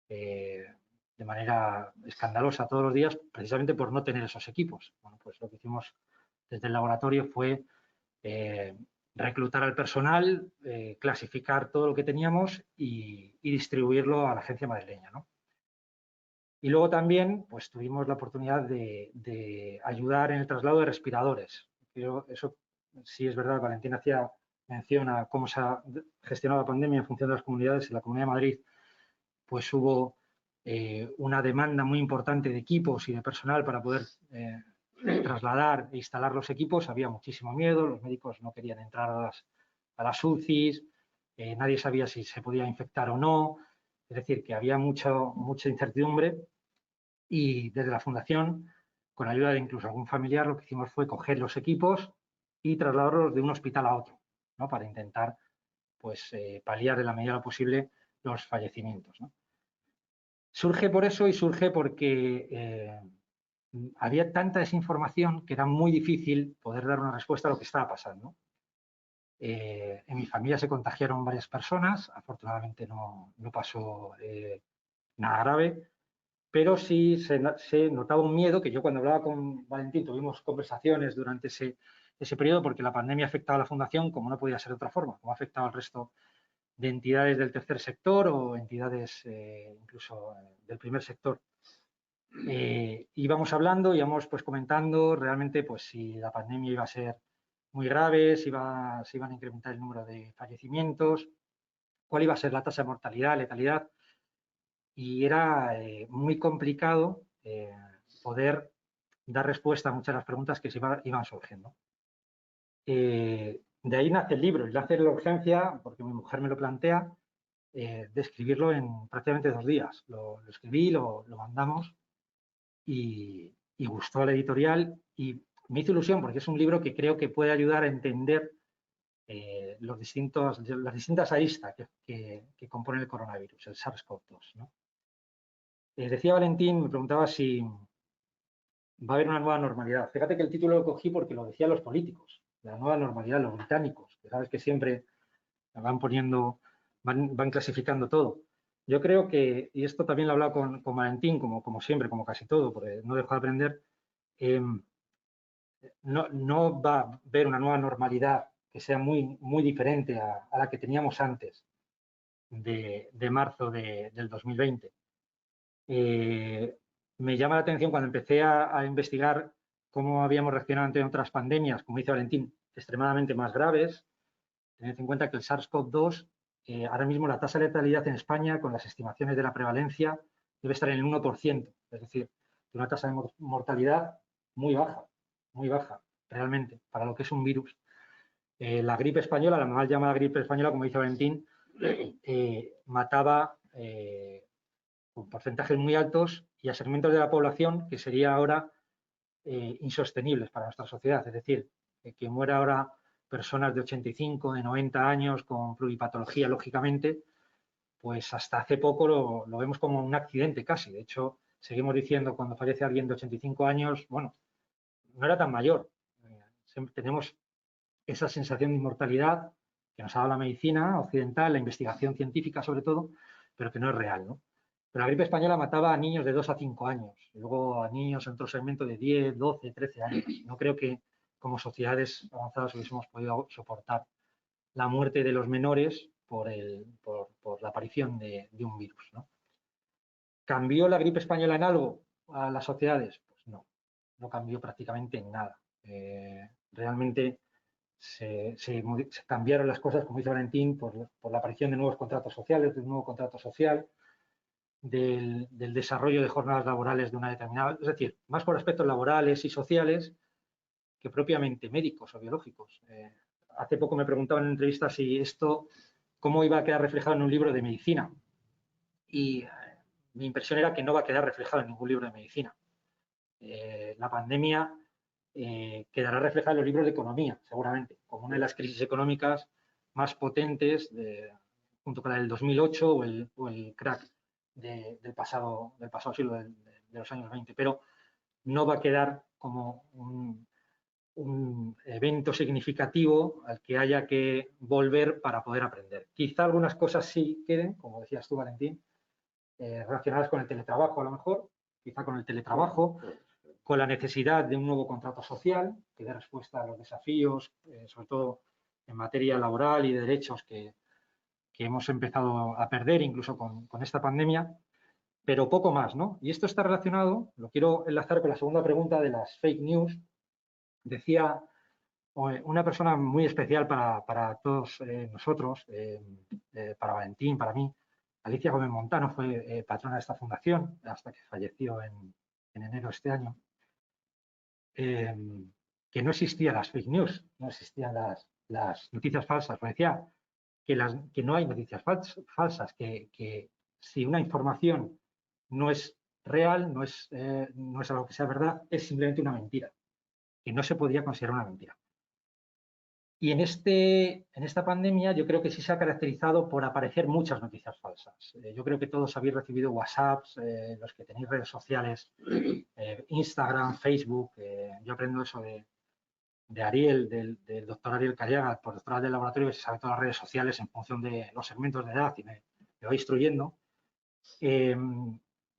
S2: de manera escandalosa todos los días, precisamente por no tener esos equipos. Bueno, pues lo que hicimos desde el laboratorio fue reclutar al personal, clasificar todo lo que teníamos y distribuirlo a la agencia madrileña, ¿no? Y luego también pues, tuvimos la oportunidad de ayudar en el traslado de respiradores. Eso sí es verdad, Valentín hacía mención a cómo se ha gestionado la pandemia en función de las comunidades. En la Comunidad de Madrid pues hubo una demanda muy importante de equipos y de personal para poder trasladar e instalar los equipos. Había muchísimo miedo, los médicos no querían entrar a las UCIs, nadie sabía si se podía infectar o no, es decir, que había mucha incertidumbre y desde la Fundación, con ayuda de incluso algún familiar, lo que hicimos fue coger los equipos y trasladarlos de un hospital a otro, ¿no? Para intentar pues, paliar en la medida de lo posible los fallecimientos, ¿no? Surge por eso y surge porque había tanta desinformación que era muy difícil poder dar una respuesta a lo que estaba pasando. En mi familia se contagiaron varias personas, afortunadamente no pasó nada grave, pero sí se notaba un miedo que yo cuando hablaba con Valentín tuvimos conversaciones durante ese periodo porque la pandemia afectaba a la Fundación como no podía ser de otra forma, como ha afectado al resto de entidades del tercer sector o entidades incluso del primer sector. Íbamos hablando, íbamos pues comentando realmente pues si la pandemia iba a ser muy grave, si iban a incrementar el número de fallecimientos, cuál iba a ser la tasa de mortalidad, letalidad, y era muy complicado poder dar respuesta a muchas de las preguntas que se iban surgiendo. De ahí nace el libro, y nace la urgencia, porque mi mujer me lo plantea, de escribirlo en prácticamente 2 días. Lo escribí, lo mandamos y gustó a la editorial y me hizo ilusión porque es un libro que creo que puede ayudar a entender las distintas aristas que componen el coronavirus, el SARS-CoV-2, ¿no? Decía Valentín, me preguntaba si va a haber una nueva normalidad. Fíjate que el título lo cogí porque lo decían los políticos, la nueva normalidad, los británicos, que sabes que siempre van poniendo, van clasificando todo. Yo creo que, y esto también lo he hablado con Valentín, como siempre, como casi todo, porque no dejo de aprender, no va a haber una nueva normalidad que sea muy diferente a la que teníamos antes de marzo del 2020. Me llama la atención cuando empecé a investigar cómo habíamos reaccionado ante otras pandemias, como dice Valentín, extremadamente más graves. Tened en cuenta que el SARS-CoV-2, ahora mismo la tasa de letalidad en España, con las estimaciones de la prevalencia, debe estar en el 1%, es decir, una tasa de mortalidad muy baja, realmente, para lo que es un virus. La gripe española, la mal llamada gripe española, como dice Valentín, mataba con porcentajes muy altos y a segmentos de la población que sería ahora insostenibles para nuestra sociedad. Es decir, que muera ahora personas de 85, de 90 años con pluripatología, lógicamente, pues hasta hace poco lo vemos como un accidente casi. De hecho, seguimos diciendo cuando fallece alguien de 85 años, bueno, no era tan mayor. Tenemos esa sensación de inmortalidad que nos ha dado la medicina occidental, la investigación científica sobre todo, pero que no es real, ¿no? Pero la gripe española mataba a niños de 2 a 5 años, y luego a niños en otro segmento de 10, 12, 13 años. No creo que como sociedades avanzadas hubiésemos podido soportar la muerte de los menores por la aparición de un virus, ¿no? ¿Cambió la gripe española en algo a las sociedades? Pues no cambió prácticamente en nada. Realmente se cambiaron las cosas, como dice Valentín, por la aparición de nuevos contratos sociales, de un nuevo contrato social, del desarrollo de jornadas laborales de una determinada, es decir, más por aspectos laborales y sociales que propiamente médicos o biológicos. Hace poco me preguntaban en entrevistas si esto, cómo iba a quedar reflejado en un libro de medicina. Y mi impresión era que no va a quedar reflejado en ningún libro de medicina. La pandemia quedará reflejada en los libros de economía, seguramente, como una de las crisis económicas más potentes, junto con la del 2008 o el crack del pasado siglo, de los años 20. Pero no va a quedar como un evento significativo al que haya que volver para poder aprender. Quizá algunas cosas sí queden, como decías tú, Valentín, relacionadas con el teletrabajo a lo mejor, quizá con el teletrabajo, con la necesidad de un nuevo contrato social que dé respuesta a los desafíos, sobre todo en materia laboral y de derechos que hemos empezado a perder incluso con esta pandemia, pero poco más, ¿no? Y esto está relacionado, lo quiero enlazar con la segunda pregunta de las fake news. Decía una persona muy especial para todos nosotros, para Valentín, para mí, Alicia Gómez Montano, fue patrona de esta fundación hasta que falleció en enero de este año, que no existían las fake news, no existían las noticias falsas. Me decía que no hay noticias falsas, que si una información no es real, no es algo que sea verdad, es simplemente una mentira, que no se podía considerar una mentira. Y en esta pandemia yo creo que sí se ha caracterizado por aparecer muchas noticias falsas. Yo creo que todos habéis recibido WhatsApps, los que tenéis redes sociales, Instagram, Facebook. Yo aprendo eso de Ariel, del doctor Ariel Cariaga, el doctoral del laboratorio, que se sabe todas las redes sociales en función de los segmentos de edad y me va instruyendo.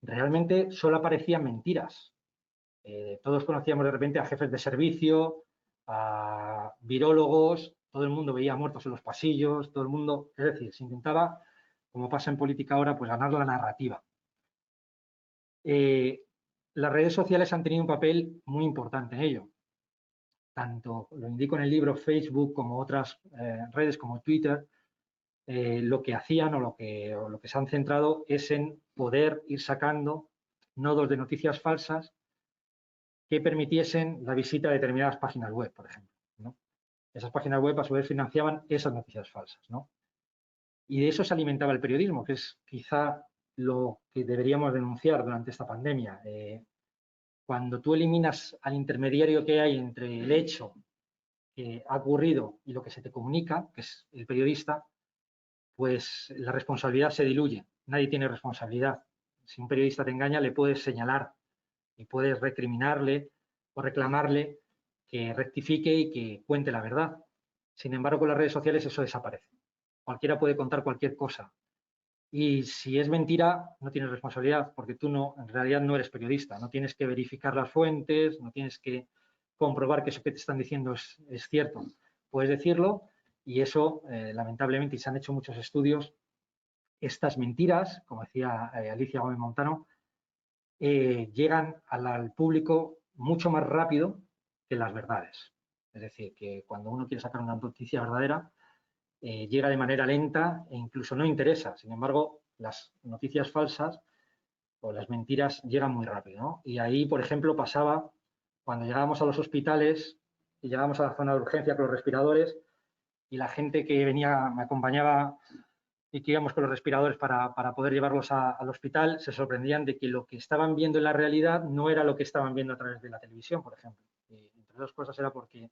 S2: Realmente solo aparecían mentiras. Todos conocíamos de repente a jefes de servicio, a virólogos, todo el mundo veía muertos en los pasillos, todo el mundo, es decir, se intentaba, como pasa en política ahora, pues ganar la narrativa. Las redes sociales han tenido un papel muy importante en ello. Tanto, lo indico en el libro, Facebook como otras redes como Twitter, lo que hacían o lo que se han centrado es en poder ir sacando nodos de noticias falsas que permitiesen la visita de determinadas páginas web, por ejemplo, ¿no? Esas páginas web a su vez financiaban esas noticias falsas, ¿no? Y de eso se alimentaba el periodismo, que es quizá lo que deberíamos denunciar durante esta pandemia. Cuando tú eliminas al intermediario que hay entre el hecho que ha ocurrido y lo que se te comunica, que es el periodista, pues la responsabilidad se diluye. Nadie tiene responsabilidad. Si un periodista te engaña, le puedes señalar y puedes recriminarle o reclamarle que rectifique y que cuente la verdad. Sin embargo, con las redes sociales eso desaparece. Cualquiera puede contar cualquier cosa. Y si es mentira, no tienes responsabilidad, porque tú en realidad no eres periodista. No tienes que verificar las fuentes, no tienes que comprobar que eso que te están diciendo es cierto. Puedes decirlo y eso, lamentablemente, y se han hecho muchos estudios, estas mentiras, como decía Alicia Gómez Montano, llegan al público mucho más rápido que las verdades. Es decir, que cuando uno quiere sacar una noticia verdadera, llega de manera lenta e incluso no interesa. Sin embargo, las noticias falsas o las mentiras llegan muy rápido, ¿no? Y ahí, por ejemplo, pasaba cuando llegábamos a los hospitales y llegábamos a la zona de urgencia con los respiradores y la gente que venía, me acompañaba y que íbamos con los respiradores para poder llevarlos al hospital, se sorprendían de que lo que estaban viendo en la realidad no era lo que estaban viendo a través de la televisión, por ejemplo. Y entre otras cosas era porque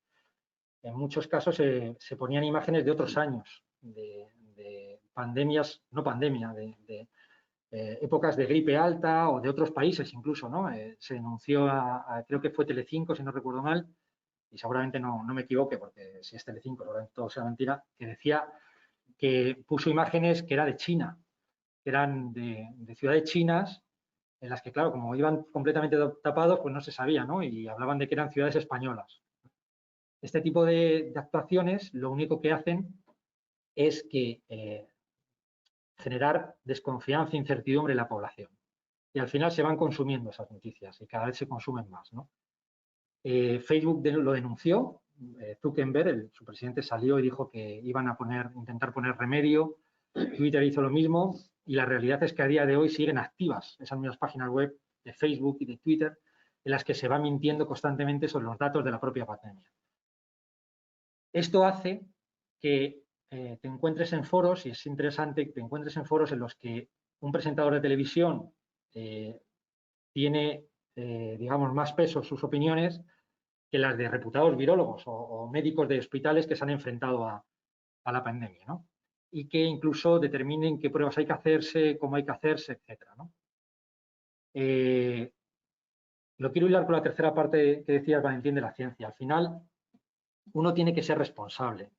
S2: en muchos casos se ponían imágenes de otros años, de pandemias, no pandemia, de épocas de gripe alta o de otros países incluso, ¿no? Se denunció creo que fue Telecinco, si no recuerdo mal, y seguramente no me equivoque, porque si es Telecinco, seguramente todo sea mentira, que decía que puso imágenes que era de China, que eran de ciudades chinas, en las que, claro, como iban completamente tapados, pues no se sabía, ¿no? Y hablaban de que eran ciudades españolas. Este tipo de actuaciones lo único que hacen es que generar desconfianza e incertidumbre en la población. Y al final se van consumiendo esas noticias y cada vez se consumen más, ¿no? Facebook lo denunció, Zuckerberg, su presidente, salió y dijo que iban a intentar poner remedio. Twitter hizo lo mismo y la realidad es que a día de hoy siguen activas esas mismas páginas web de Facebook y de Twitter en las que se va mintiendo constantemente sobre los datos de la propia pandemia. Esto hace que te encuentres en foros, y es interesante que te encuentres en foros en los que un presentador de televisión tiene, digamos, más peso sus opiniones que las de reputados virólogos o médicos de hospitales que se han enfrentado a la pandemia, ¿no? Y que incluso determinen qué pruebas hay que hacerse, cómo hay que hacerse, etcétera, ¿no? Lo quiero hilar con la tercera parte que decías, Valentín, de la ciencia. Al final, uno tiene que ser responsable.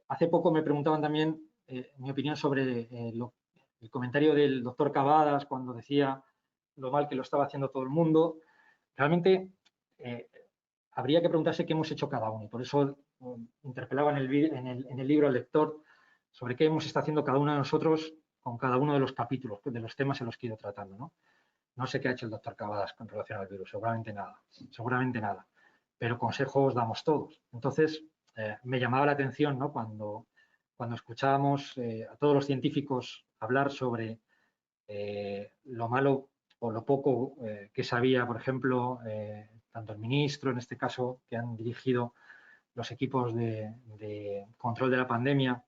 S2: Hace poco me preguntaban también mi opinión sobre el comentario del doctor Cavadas cuando decía lo mal que lo estaba haciendo todo el mundo. Realmente habría que preguntarse qué hemos hecho cada uno y por eso interpelaba en el libro al lector sobre qué hemos estado haciendo cada uno de nosotros con cada uno de los capítulos, de los temas en los que he ido tratando, ¿no? No sé qué ha hecho el doctor Cavadas con relación al virus, seguramente nada, pero consejos damos todos. Entonces, me llamaba la atención, ¿no? Cuando escuchábamos a todos los científicos hablar sobre lo malo o lo poco que sabía, por ejemplo, tanto el ministro, en este caso, que han dirigido los equipos de control de la pandemia,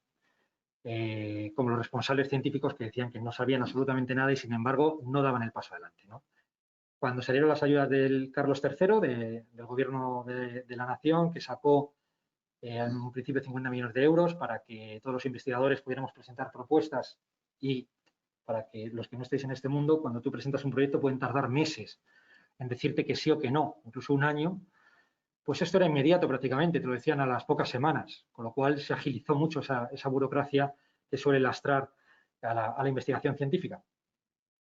S2: como los responsables científicos que decían que no sabían absolutamente nada y, sin embargo, no daban el paso adelante, ¿no? Cuando salieron las ayudas del Carlos III, del gobierno de la nación, que sacó en un principio 50 millones de euros para que todos los investigadores pudiéramos presentar propuestas y para que los que no estéis en este mundo, cuando tú presentas un proyecto pueden tardar meses en decirte que sí o que no, incluso un año, pues esto era inmediato prácticamente, te lo decían a las pocas semanas, con lo cual se agilizó mucho esa burocracia que suele lastrar a la investigación científica.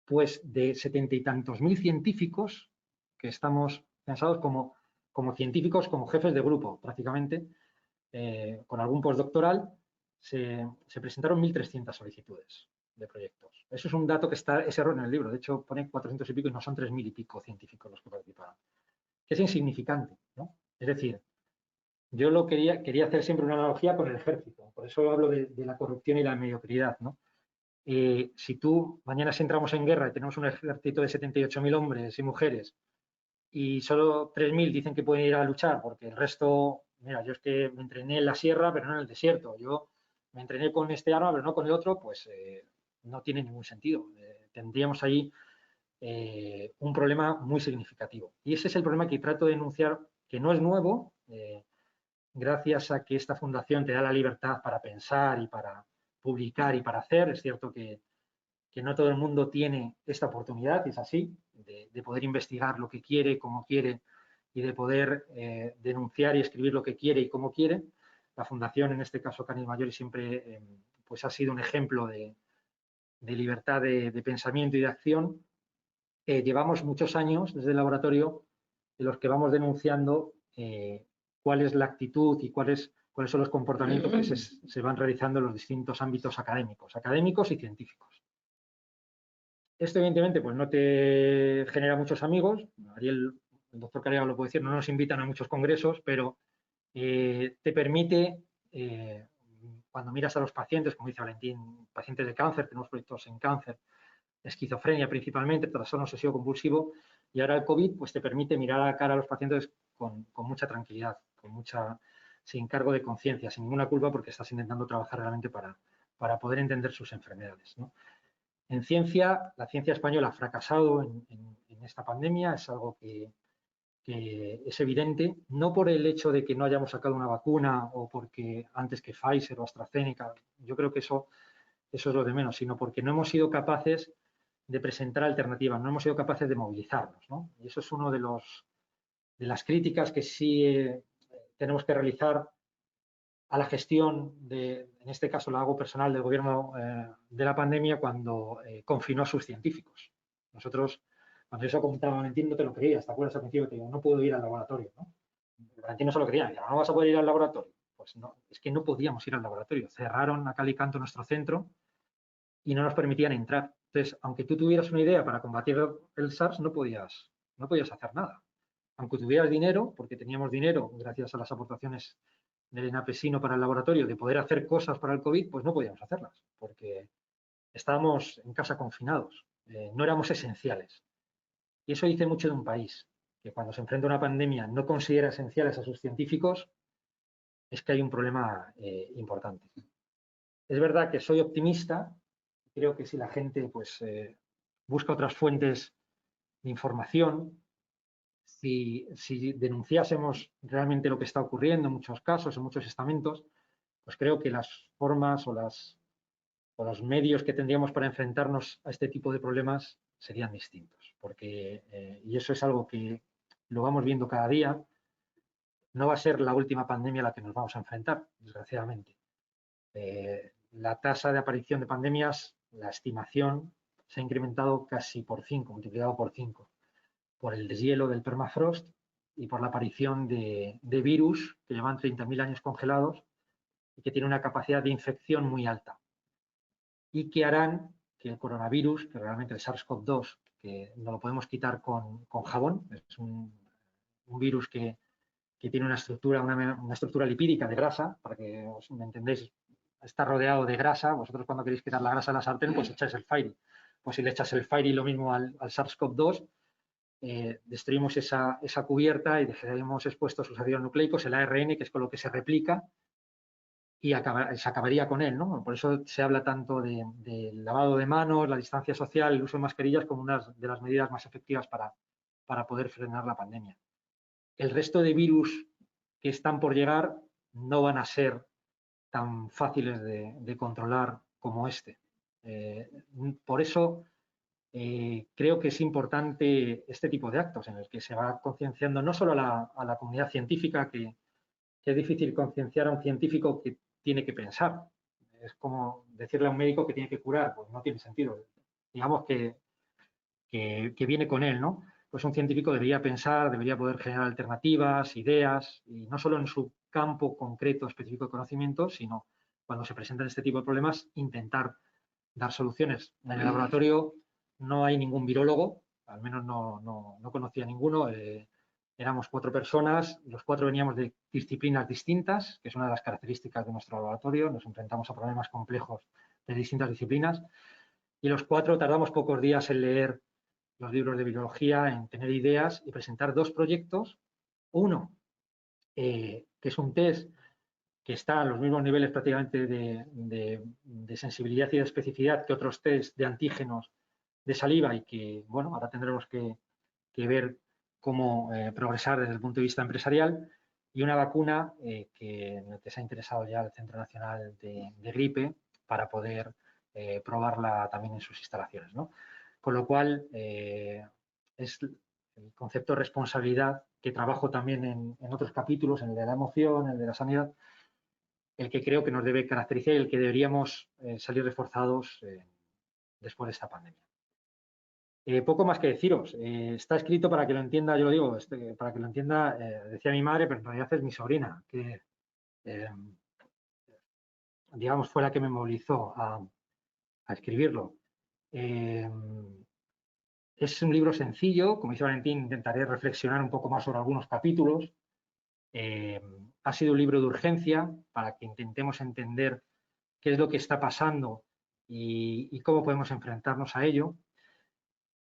S2: Pues de 70 y tantos mil científicos que estamos pensados como científicos, como jefes de grupo prácticamente, con algún postdoctoral, se presentaron 1.300 solicitudes de proyectos. Eso es un dato que está, ese error en el libro, de hecho pone 400 y pico y no son 3.000 y pico científicos los que participaron. Que es insignificante, ¿no? Es decir, yo quería hacer siempre una analogía con el ejército, por eso hablo de la corrupción y la mediocridad, ¿no? Si tú, mañana si entramos en guerra y tenemos un ejército de 78.000 hombres y mujeres y solo 3.000 dicen que pueden ir a luchar porque el resto, mira, yo es que me entrené en la sierra pero no en el desierto, yo me entrené con este arma pero no con el otro, pues no tiene ningún sentido. Tendríamos ahí un problema muy significativo. Y ese es el problema que trato de denunciar, que no es nuevo, gracias a que esta fundación te da la libertad para pensar y para publicar y para hacer. Es cierto que no todo el mundo tiene esta oportunidad, es así, de poder investigar lo que quiere, cómo quiere y de poder denunciar y escribir lo que quiere y cómo quiere. La fundación, en este caso Canis Mayori, siempre pues ha sido un ejemplo de libertad de pensamiento y de acción. Llevamos muchos años desde el laboratorio en los que vamos denunciando cuál es la actitud y cuáles son los comportamientos que se van realizando en los distintos ámbitos académicos y científicos. Esto, evidentemente, pues no te genera muchos amigos. Ariel, el doctor Carega lo puede decir, no nos invitan a muchos congresos, pero te permite, cuando miras a los pacientes, como dice Valentín, pacientes de cáncer, tenemos proyectos en cáncer, esquizofrenia principalmente, trastorno obsesivo compulsivo, y ahora el COVID, pues te permite mirar a la cara a los pacientes con mucha tranquilidad, sin cargo de conciencia, sin ninguna culpa, porque estás intentando trabajar realmente para poder entender sus enfermedades, ¿no? En ciencia, la ciencia española ha fracasado en esta pandemia, es algo que es evidente, no por el hecho de que no hayamos sacado una vacuna o porque antes que Pfizer o AstraZeneca, yo creo que eso es lo de menos, sino porque no hemos sido capaces de presentar alternativas, no hemos sido capaces de movilizarnos, ¿no? Y eso es uno de las críticas que sí tenemos que realizar a la gestión en este caso la hago personal, del gobierno de la pandemia cuando confinó a sus científicos. Nosotros, cuando yo se lo comentaba a Valentín, no te lo creías, ¿te acuerdas al principio? Te digo, no puedo ir al laboratorio, ¿no? Valentín no se lo creía, no vas a poder ir al laboratorio. pues no, es que no podíamos ir al laboratorio. Cerraron a cal y canto nuestro centro y no nos permitían entrar. Entonces, aunque tú tuvieras una idea para combatir el SARS, no podías hacer nada. Aunque tuvieras dinero, porque teníamos dinero gracias a las aportaciones del ENAPESINO para el laboratorio, de poder hacer cosas para el COVID, pues no podíamos hacerlas, porque estábamos en casa confinados, no éramos esenciales. Y eso dice mucho de un país, que cuando se enfrenta a una pandemia no considera esenciales a sus científicos, es que hay un problema importante. Es verdad que soy optimista, creo que si la gente pues, busca otras fuentes de información, si denunciásemos realmente lo que está ocurriendo en muchos casos, en muchos estamentos, pues creo que las formas o los medios que tendríamos para enfrentarnos a este tipo de problemas serían distintos. Porque, y eso es algo que lo vamos viendo cada día, no va a ser la última pandemia a la que nos vamos a enfrentar, desgraciadamente. La tasa de aparición de pandemias, la estimación, se ha incrementado casi por 5, multiplicado por 5, por el deshielo del permafrost y por la aparición de virus que llevan 30.000 años congelados y que tienen una capacidad de infección muy alta y que harán que el coronavirus, que realmente el SARS-CoV-2, que no lo podemos quitar con jabón, es un virus que tiene una estructura lipídica de grasa, para que os me entendéis, está rodeado de grasa. Vosotros cuando queréis quitar la grasa de la sartén, pues echáis el Fairy. Pues si le echas el Fairy lo mismo al SARS-CoV-2, destruimos esa cubierta y dejaremos expuestos sus ácidos nucleicos, el ARN, que es con lo que se replica, y se acabaría con él, ¿no? Por eso se habla tanto del lavado de manos, la distancia social, el uso de mascarillas como una de las medidas más efectivas para poder frenar la pandemia. El resto de virus que están por llegar no van a ser tan fáciles de controlar como este. Por eso creo que es importante este tipo de actos en el que se va concienciando no solo a la comunidad científica, que es difícil concienciar a un científico que tiene que pensar. Es como decirle a un médico que tiene que curar, pues no tiene sentido. Digamos que viene con él, ¿no? Pues un científico debería pensar, debería poder generar alternativas, ideas, y no solo en su campo concreto específico de conocimiento, sino cuando se presentan este tipo de problemas, intentar dar soluciones. En el laboratorio no hay ningún virólogo, al menos no conocía ninguno. Éramos 4 personas, los 4 veníamos de disciplinas distintas, que es una de las características de nuestro laboratorio. Nos enfrentamos a problemas complejos de distintas disciplinas y los 4 tardamos pocos días en leer los libros de biología, en tener ideas y presentar 2 proyectos. Uno, que es un test que está a los mismos niveles prácticamente de sensibilidad y de especificidad que otros test de antígenos de saliva y que, bueno, ahora tendremos que ver cómo progresar desde el punto de vista empresarial, y una vacuna en la que se ha interesado ya el Centro Nacional de Gripe para poder probarla también en sus instalaciones, ¿no? Con lo cual, es el concepto de responsabilidad que trabajo también en otros capítulos, en el de la emoción, en el de la sanidad, el que creo que nos debe caracterizar y el que deberíamos salir reforzados después de esta pandemia. Poco más que deciros. Está escrito para que lo entienda, yo lo digo, para que lo entienda, decía mi madre, pero en realidad es mi sobrina, que digamos fue la que me movilizó a escribirlo. Es un libro sencillo, como dice Valentín, intentaré reflexionar un poco más sobre algunos capítulos. Ha sido un libro de urgencia para que intentemos entender qué es lo que está pasando y cómo podemos enfrentarnos a ello,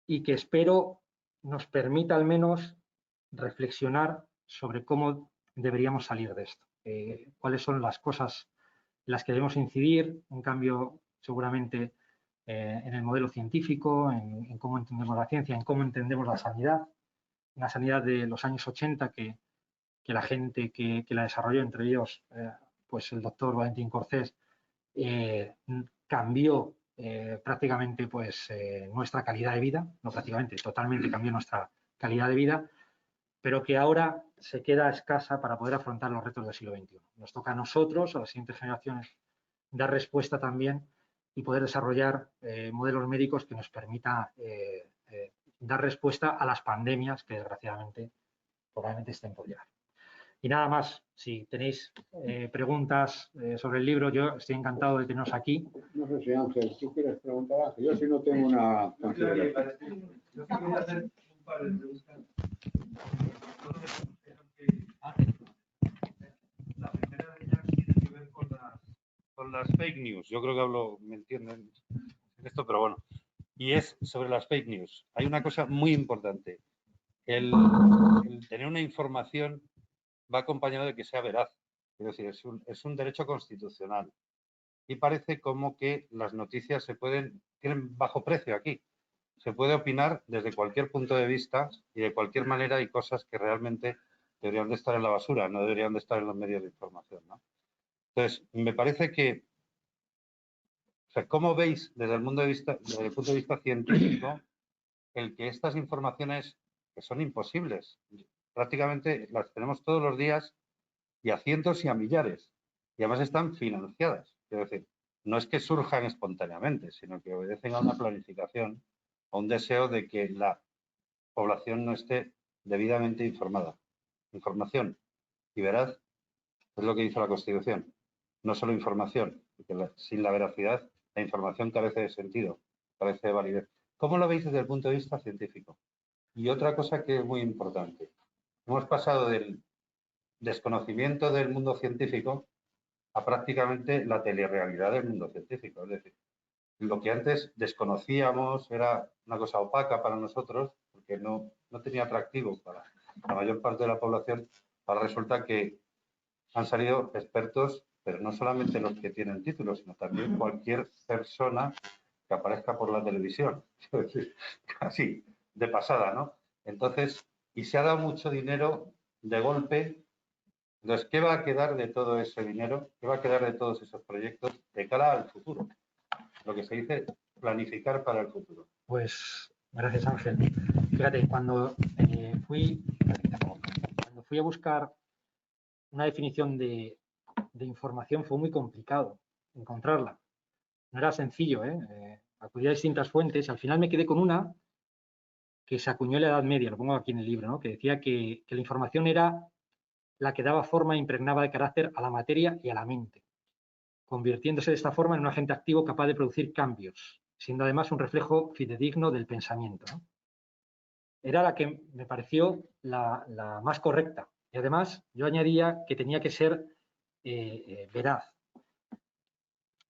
S2: y que espero nos permita al menos reflexionar sobre cómo deberíamos salir de esto, cuáles son las cosas en las que debemos incidir, un cambio seguramente en el modelo científico, en cómo entendemos la ciencia, en cómo entendemos la sanidad de los años 80 que la gente que la desarrolló, entre ellos pues el doctor Valentín Corcés, cambió prácticamente pues nuestra calidad de vida, no prácticamente, totalmente cambió nuestra calidad de vida, pero que ahora se queda escasa para poder afrontar los retos del siglo XXI. Nos toca a nosotros, a las siguientes generaciones, dar respuesta también y poder desarrollar modelos médicos que nos permita dar respuesta a las pandemias que desgraciadamente probablemente estén por llegar. Y nada más, si tenéis preguntas sobre el libro, yo estoy encantado de teneros aquí.
S1: No sé si Ángel, ¿tú quieres preguntar a Ángel? Yo sí no tengo una consideración.
S3: Yo quería hacer un par de preguntas. La primera de ellas tiene que ver con las fake news. Yo creo que hablo, me entienden en esto, pero bueno. Y es sobre las fake news. Hay una cosa muy importante. El tener una información va acompañado de que sea veraz. Es decir, es un derecho constitucional. Y parece como que las noticias tienen bajo precio aquí. Se puede opinar desde cualquier punto de vista y de cualquier manera hay cosas que realmente deberían de estar en la basura, no deberían de estar en los medios de información, ¿no? Entonces, me parece que, o sea, ¿cómo veis desde el punto de vista científico el que estas informaciones que son imposibles, prácticamente las tenemos todos los días y a cientos y a millares, y además están financiadas? Es decir, no es que surjan espontáneamente, sino que obedecen a una planificación, a un deseo de que la población no esté debidamente informada. Información y veraz es lo que dice la Constitución. No solo información, porque sin la veracidad la información carece de sentido, carece de validez. ¿Cómo lo veis desde el punto de vista científico? Y otra cosa que es muy importante. Hemos pasado del desconocimiento del mundo científico a prácticamente la telerrealidad del mundo científico. Es decir, lo que antes desconocíamos era una cosa opaca para nosotros, porque no tenía atractivo para la mayor parte de la población. Ahora resulta que han salido expertos, pero no solamente los que tienen títulos, sino también cualquier persona que aparezca por la televisión. Casi de pasada, ¿no? Entonces, y se ha dado mucho dinero de golpe. Entonces, ¿qué va a quedar de todo ese dinero? ¿Qué va a quedar de todos esos proyectos de cara al futuro? Lo que se dice planificar para el futuro.
S2: Pues gracias, Ángel. Fíjate, cuando fui a buscar una definición de información fue muy complicado encontrarla. No era sencillo, acudí a distintas fuentes y al final me quedé con una que se acuñó en la Edad Media, lo pongo aquí en el libro, ¿no? Que decía que la información era la que daba forma e impregnaba de carácter a la materia y a la mente, convirtiéndose de esta forma en un agente activo capaz de producir cambios, siendo además un reflejo fidedigno del pensamiento, ¿no? Era la que me pareció la más correcta. Y además yo añadía que tenía que ser veraz.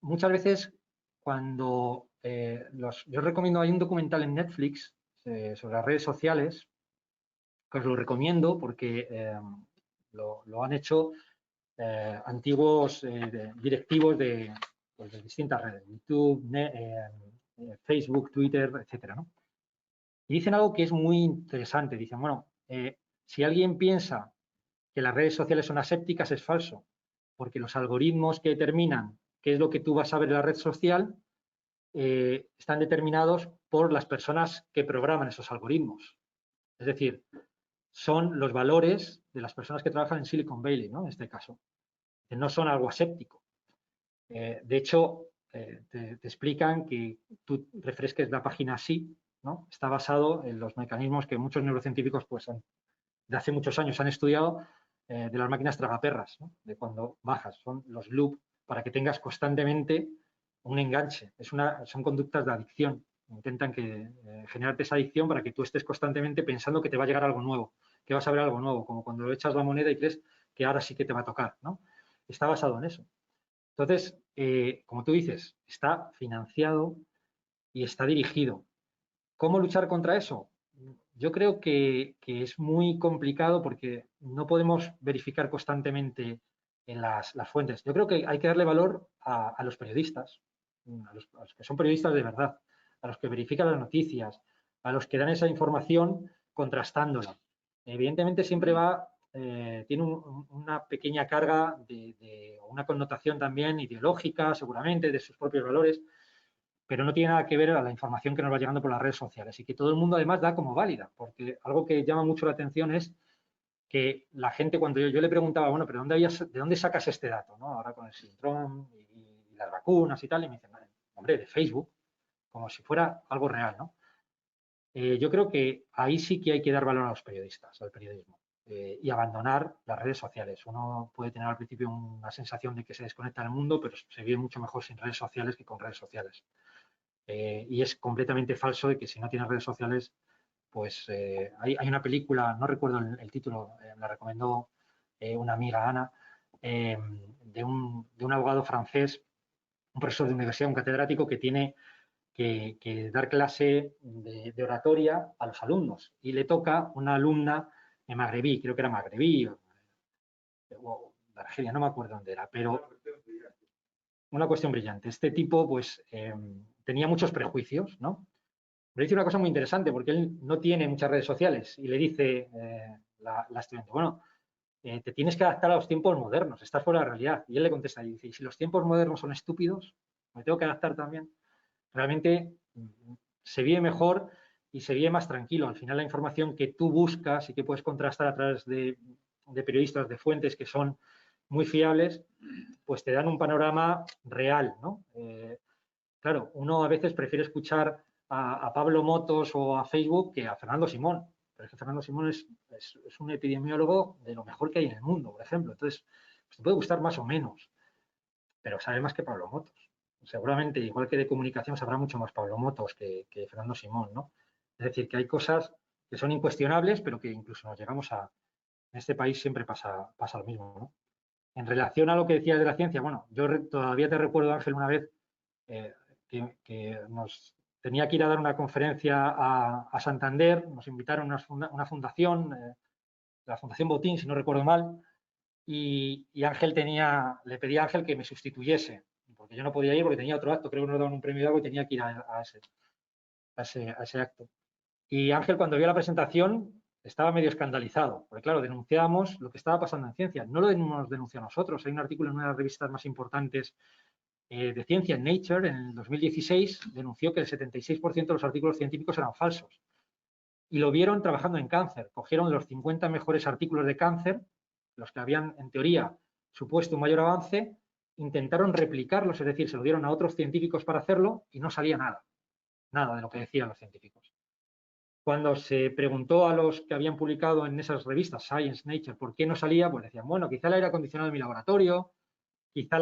S2: Muchas veces cuando yo recomiendo, hay un documental en Netflix sobre las redes sociales, que os lo recomiendo porque lo han hecho antiguos directivos pues, de distintas redes, YouTube, Facebook, Twitter, etcétera, ¿no? Y dicen algo que es muy interesante. Dicen, bueno, si alguien piensa que las redes sociales son asépticas, es falso, porque los algoritmos que determinan qué es lo que tú vas a ver en la red social están determinados por las personas que programan esos algoritmos. Es decir, son los valores de las personas que trabajan en Silicon Valley, ¿no? En este caso. No son algo aséptico. De hecho, te explican que tú refresques la página así, ¿no? Está basado en los mecanismos que muchos neurocientíficos pues, de hace muchos años han estudiado de las máquinas tragaperras, ¿no? De cuando bajas. Son los loop para que tengas constantemente un enganche. Son conductas de adicción. Intentan generarte esa adicción para que tú estés constantemente pensando que te va a llegar algo nuevo, que vas a ver algo nuevo, como cuando echas la moneda y crees que ahora sí que te va a tocar, ¿no? Está basado en eso. Entonces, como tú dices, está financiado y está dirigido. ¿Cómo luchar contra eso? Yo creo que es muy complicado porque no podemos verificar constantemente en las fuentes. Yo creo que hay que darle valor a los periodistas, a los que son periodistas de verdad, a los que verifican las noticias, a los que dan esa información contrastándola. Evidentemente siempre tiene una pequeña carga de una connotación también ideológica, seguramente, de sus propios valores, pero no tiene nada que ver a la información que nos va llegando por las redes sociales y que todo el mundo además da como válida, porque algo que llama mucho la atención es que la gente, cuando yo le preguntaba, bueno, pero ¿de dónde sacas este dato? ¿No? Ahora con el síndrome y las vacunas y tal, y me dicen, hombre, de Facebook, como si fuera algo real, ¿no? Yo creo que ahí sí que hay que dar valor a los periodistas, al periodismo. y abandonar las redes sociales. Uno puede tener al principio una sensación de que se desconecta del mundo, pero se vive mucho mejor sin redes sociales que con redes sociales. Y es completamente falso de que si no tienes redes sociales, pues hay una película, no recuerdo el título, me la recomendó una amiga, Ana, de un abogado francés, un profesor de universidad, un catedrático que tiene que dar clase de oratoria a los alumnos y le toca una alumna magrebí, creo que era magrebí o de Argelia, no me acuerdo dónde era, pero una cuestión brillante. Este tipo pues tenía muchos prejuicios, ¿no? Pero dice una cosa muy interesante porque él no tiene muchas redes sociales y le dice la estudiante, bueno, te tienes que adaptar a los tiempos modernos, estás fuera de la realidad. Y él le contesta y dice, ¿y si los tiempos modernos son estúpidos? ¿Me tengo que adaptar también? Realmente se vive mejor y se vive más tranquilo. Al final la información que tú buscas y que puedes contrastar a través de periodistas, de fuentes que son muy fiables, pues te dan un panorama real, ¿no? Claro, uno a veces prefiere escuchar a Pablo Motos o a Facebook que a Fernando Simón. Pero es que Fernando Simón es un epidemiólogo de lo mejor que hay en el mundo, por ejemplo. Entonces, pues te puede gustar más o menos, pero sabe más que Pablo Motos. Seguramente, igual que de comunicación, sabrá mucho más Pablo Motos que Fernando Simón, ¿no? Es decir, que hay cosas que son incuestionables, pero que incluso nos llegamos a... En este país siempre pasa lo mismo, ¿no? En relación a lo que decías de la ciencia, bueno, yo todavía te recuerdo, Ángel, una vez que nos tenía que ir a dar una conferencia a Santander, nos invitaron a una fundación, la Fundación Botín, si no recuerdo mal, y Ángel le pedí a Ángel que me sustituyese, porque yo no podía ir porque tenía otro acto, creo que nos daban un premio de algo y tenía que ir a ese acto. Y Ángel, cuando vio la presentación, estaba medio escandalizado, porque claro, denunciábamos lo que estaba pasando en ciencia. No lo hemos denunciado nosotros. Hay un artículo en una de las revistas más importantes de ciencia, en Nature, en el 2016, denunció que el 76% de los artículos científicos eran falsos. Y lo vieron trabajando en cáncer. Cogieron los 50 mejores artículos de cáncer, los que habían, en teoría, supuesto un mayor avance, intentaron replicarlos, es decir, se lo dieron a otros científicos para hacerlo y no salía nada de lo que decían los científicos. Cuando se preguntó a los que habían publicado en esas revistas, Science, Nature, por qué no salía, pues decían, bueno, quizá el aire acondicionado de mi laboratorio, quizá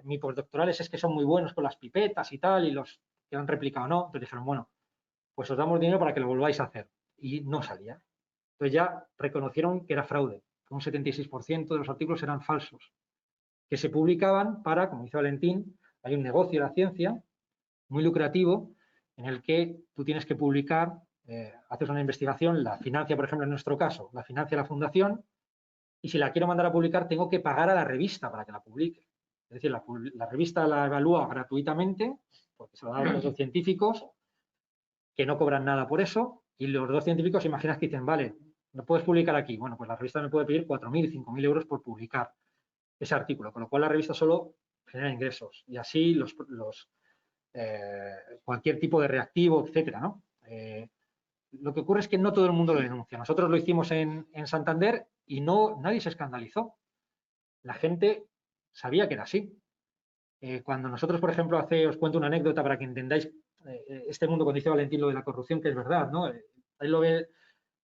S2: mis postdoctorales es que son muy buenos con las pipetas y tal, y los que han replicado no. Entonces dijeron, bueno, pues os damos dinero para que lo volváis a hacer. Y no salía. Entonces ya reconocieron que era fraude, que un 76% de los artículos eran falsos, que se publicaban para, como dice Valentín, hay un negocio de la ciencia muy lucrativo en el que tú tienes que publicar, haces una investigación, la financia, por ejemplo, en nuestro caso, la financia la fundación, y si la quiero mandar a publicar, tengo que pagar a la revista para que la publique. Es decir, la revista la evalúa gratuitamente, porque se lo da a los dos científicos, que no cobran nada por eso, y los dos científicos, imaginas que dicen, vale, no puedes publicar aquí. Bueno, pues la revista me puede pedir 4.000, 5.000 euros por publicar ese artículo, con lo cual la revista solo genera ingresos. Y así cualquier tipo de reactivo, etcétera, ¿no? Lo que ocurre es que no todo el mundo lo denuncia. Nosotros lo hicimos en Santander y nadie se escandalizó. La gente sabía que era así. Cuando nosotros, por ejemplo, os cuento una anécdota para que entendáis este mundo, cuando dice Valentín lo de la corrupción, que es verdad, ¿no? Ahí lo ve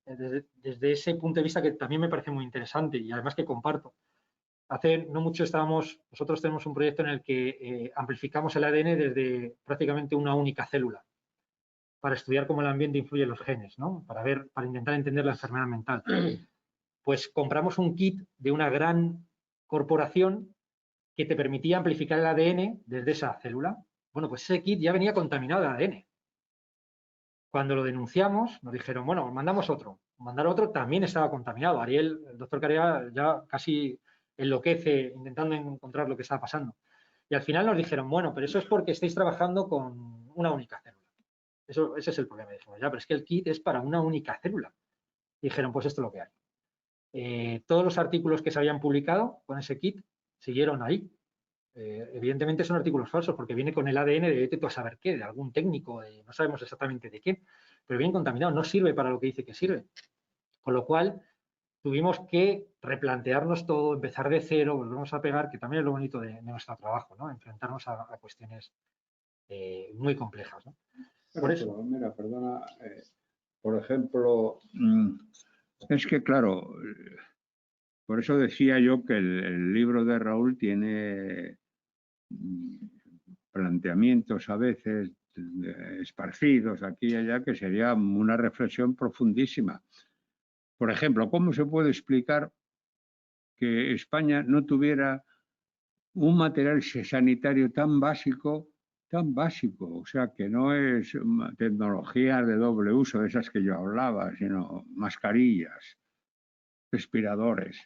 S2: desde ese punto de vista que también me parece muy interesante y además que comparto. Hace no mucho nosotros tenemos un proyecto en el que amplificamos el ADN desde prácticamente una única célula para estudiar cómo el ambiente influye en los genes, ¿no? Para intentar entender la enfermedad mental. Pues compramos un kit de una gran corporación que te permitía amplificar el ADN desde esa célula. Bueno, pues ese kit ya venía contaminado de ADN. Cuando lo denunciamos, nos dijeron, bueno, mandamos otro. Mandar otro también estaba contaminado. Ariel, el doctor Carea, ya casi enloquece intentando encontrar lo que estaba pasando. Y al final nos dijeron, bueno, pero eso es porque estáis trabajando con una única célula. Ese es el problema. Dijimos, ya, pero es que el kit es para una única célula. Y dijeron, pues esto es lo que hay. Todos los artículos que se habían publicado con ese kit siguieron ahí. Evidentemente son artículos falsos porque viene con el ADN de vete tú a saber qué, de algún técnico, no sabemos exactamente de qué, pero bien contaminado, no sirve para lo que dice que sirve. Con lo cual tuvimos que replantearnos todo, empezar de cero, volvemos a pegar, que también es lo bonito de nuestro trabajo, ¿no? Enfrentarnos a cuestiones muy complejas, ¿no? Por eso.
S1: Pero, mira, perdona, por ejemplo, es que claro, Por eso decía yo que el libro de Raúl tiene planteamientos a veces esparcidos aquí y allá que sería una reflexión profundísima. Por ejemplo, ¿cómo se puede explicar que España no tuviera un material sanitario tan básico, o sea, que no es tecnología de doble uso, de esas que yo hablaba, sino mascarillas, respiradores?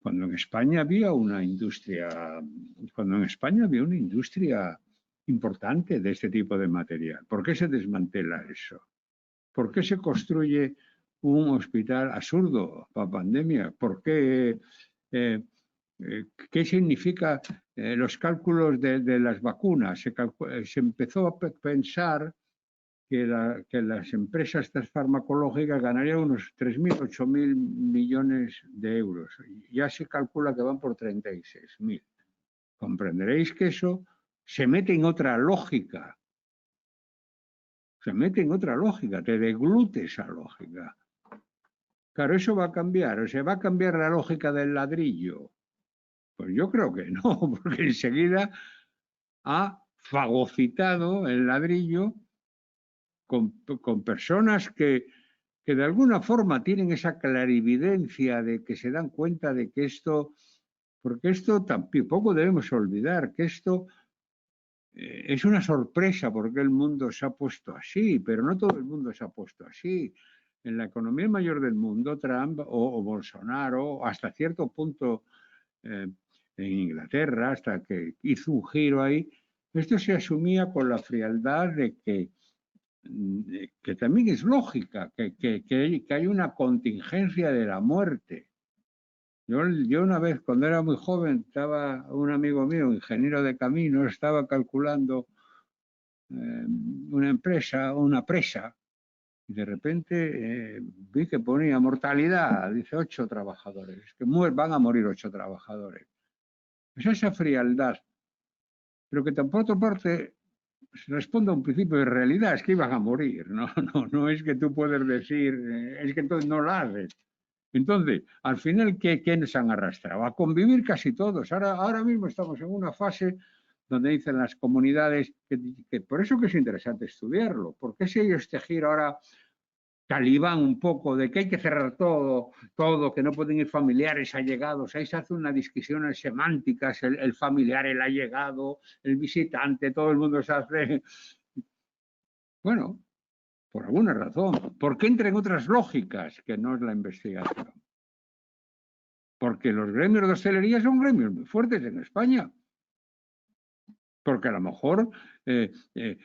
S1: Cuando en España había una industria, importante de este tipo de material. ¿Por qué se desmantela eso? ¿Por qué se construye un hospital absurdo para pandemia? ¿Por qué? ¿Qué significa los cálculos de las vacunas? Se empezó a pensar que las empresas farmacológicas ganarían unos 3.000, 8.000 millones de euros. Ya se calcula que van por 36.000. Comprenderéis que eso se mete en otra lógica. Te deglute esa lógica. Claro, eso va a cambiar. O sea, va a cambiar la lógica del ladrillo. Pues yo creo que no, porque enseguida ha fagocitado el ladrillo con personas que de alguna forma tienen esa clarividencia de que se dan cuenta de que esto, porque esto tampoco debemos olvidar, que esto es una sorpresa porque el mundo se ha puesto así, pero no todo el mundo se ha puesto así. En la economía mayor del mundo, Trump o Bolsonaro, hasta cierto punto en Inglaterra, hasta que hizo un giro ahí, esto se asumía con la frialdad de que también es lógica, que hay una contingencia de la muerte. Yo una vez, cuando era muy joven, estaba un amigo mío, ingeniero de caminos, estaba calculando una presa, y de repente vi que ponía mortalidad, dice 8 trabajadores, que van a morir 8 trabajadores. Es esa frialdad, pero que por otra parte responde a un principio de realidad, es que iban a morir, no es que tú puedes decir, es que entonces no la haces. Entonces, al final, ¿qué nos han arrastrado? A convivir casi todos. Ahora mismo estamos en una fase donde dicen las comunidades que por eso que es interesante estudiarlo, porque si ellos este giro ahora talibán un poco de que hay que cerrar todo, que no pueden ir familiares allegados, ahí se hace una discusión semánticas, el familiar, el allegado, el visitante, todo el mundo se hace. Bueno, por alguna razón, porque entra en otras lógicas que no es la investigación. Porque los gremios de hostelería son gremios muy fuertes en España. Porque a lo mejor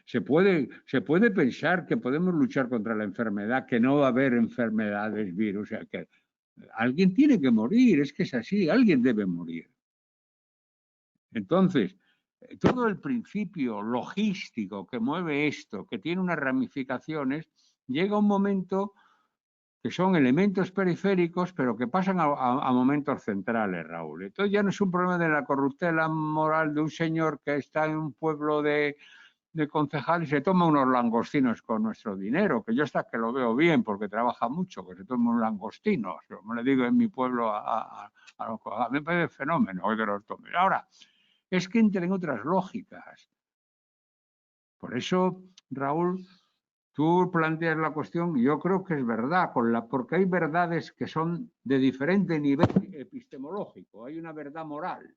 S1: se puede pensar que podemos luchar contra la enfermedad, que no va a haber enfermedades, virus, o sea, que alguien tiene que morir, es que es así, alguien debe morir. Entonces, todo el principio logístico que mueve esto, que tiene unas ramificaciones, llega un momento que son elementos periféricos, pero que pasan a momentos centrales, Raúl. Entonces ya no es un problema de la corruptela moral de un señor que está en un pueblo de concejal y se toma unos langostinos con nuestro dinero, que yo hasta que lo veo bien porque trabaja mucho, que se toma un langostino, como le digo en mi pueblo a mí me parece fenómeno que los tome. Ahora, es que entren otras lógicas. Por eso, Raúl, tú planteas la cuestión y yo creo que es verdad, porque hay verdades que son de diferente nivel epistemológico. Hay una verdad moral,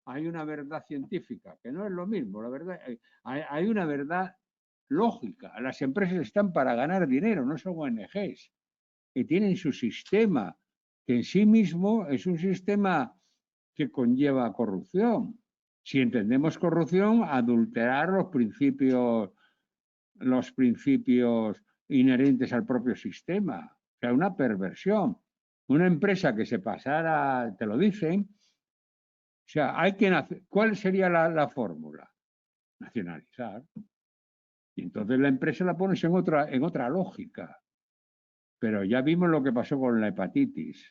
S1: hay una verdad científica, que no es lo mismo. La verdad, hay una verdad lógica. Las empresas están para ganar dinero, no son ONGs. Y tienen su sistema, que en sí mismo es un sistema que conlleva corrupción. Si entendemos corrupción, adulterar los principios inherentes al propio sistema. O sea, una perversión. Una empresa que se pasara, te lo dicen, o sea, ¿cuál sería la fórmula? Nacionalizar. Y entonces la empresa la pones en otra lógica. Pero ya vimos lo que pasó con la hepatitis,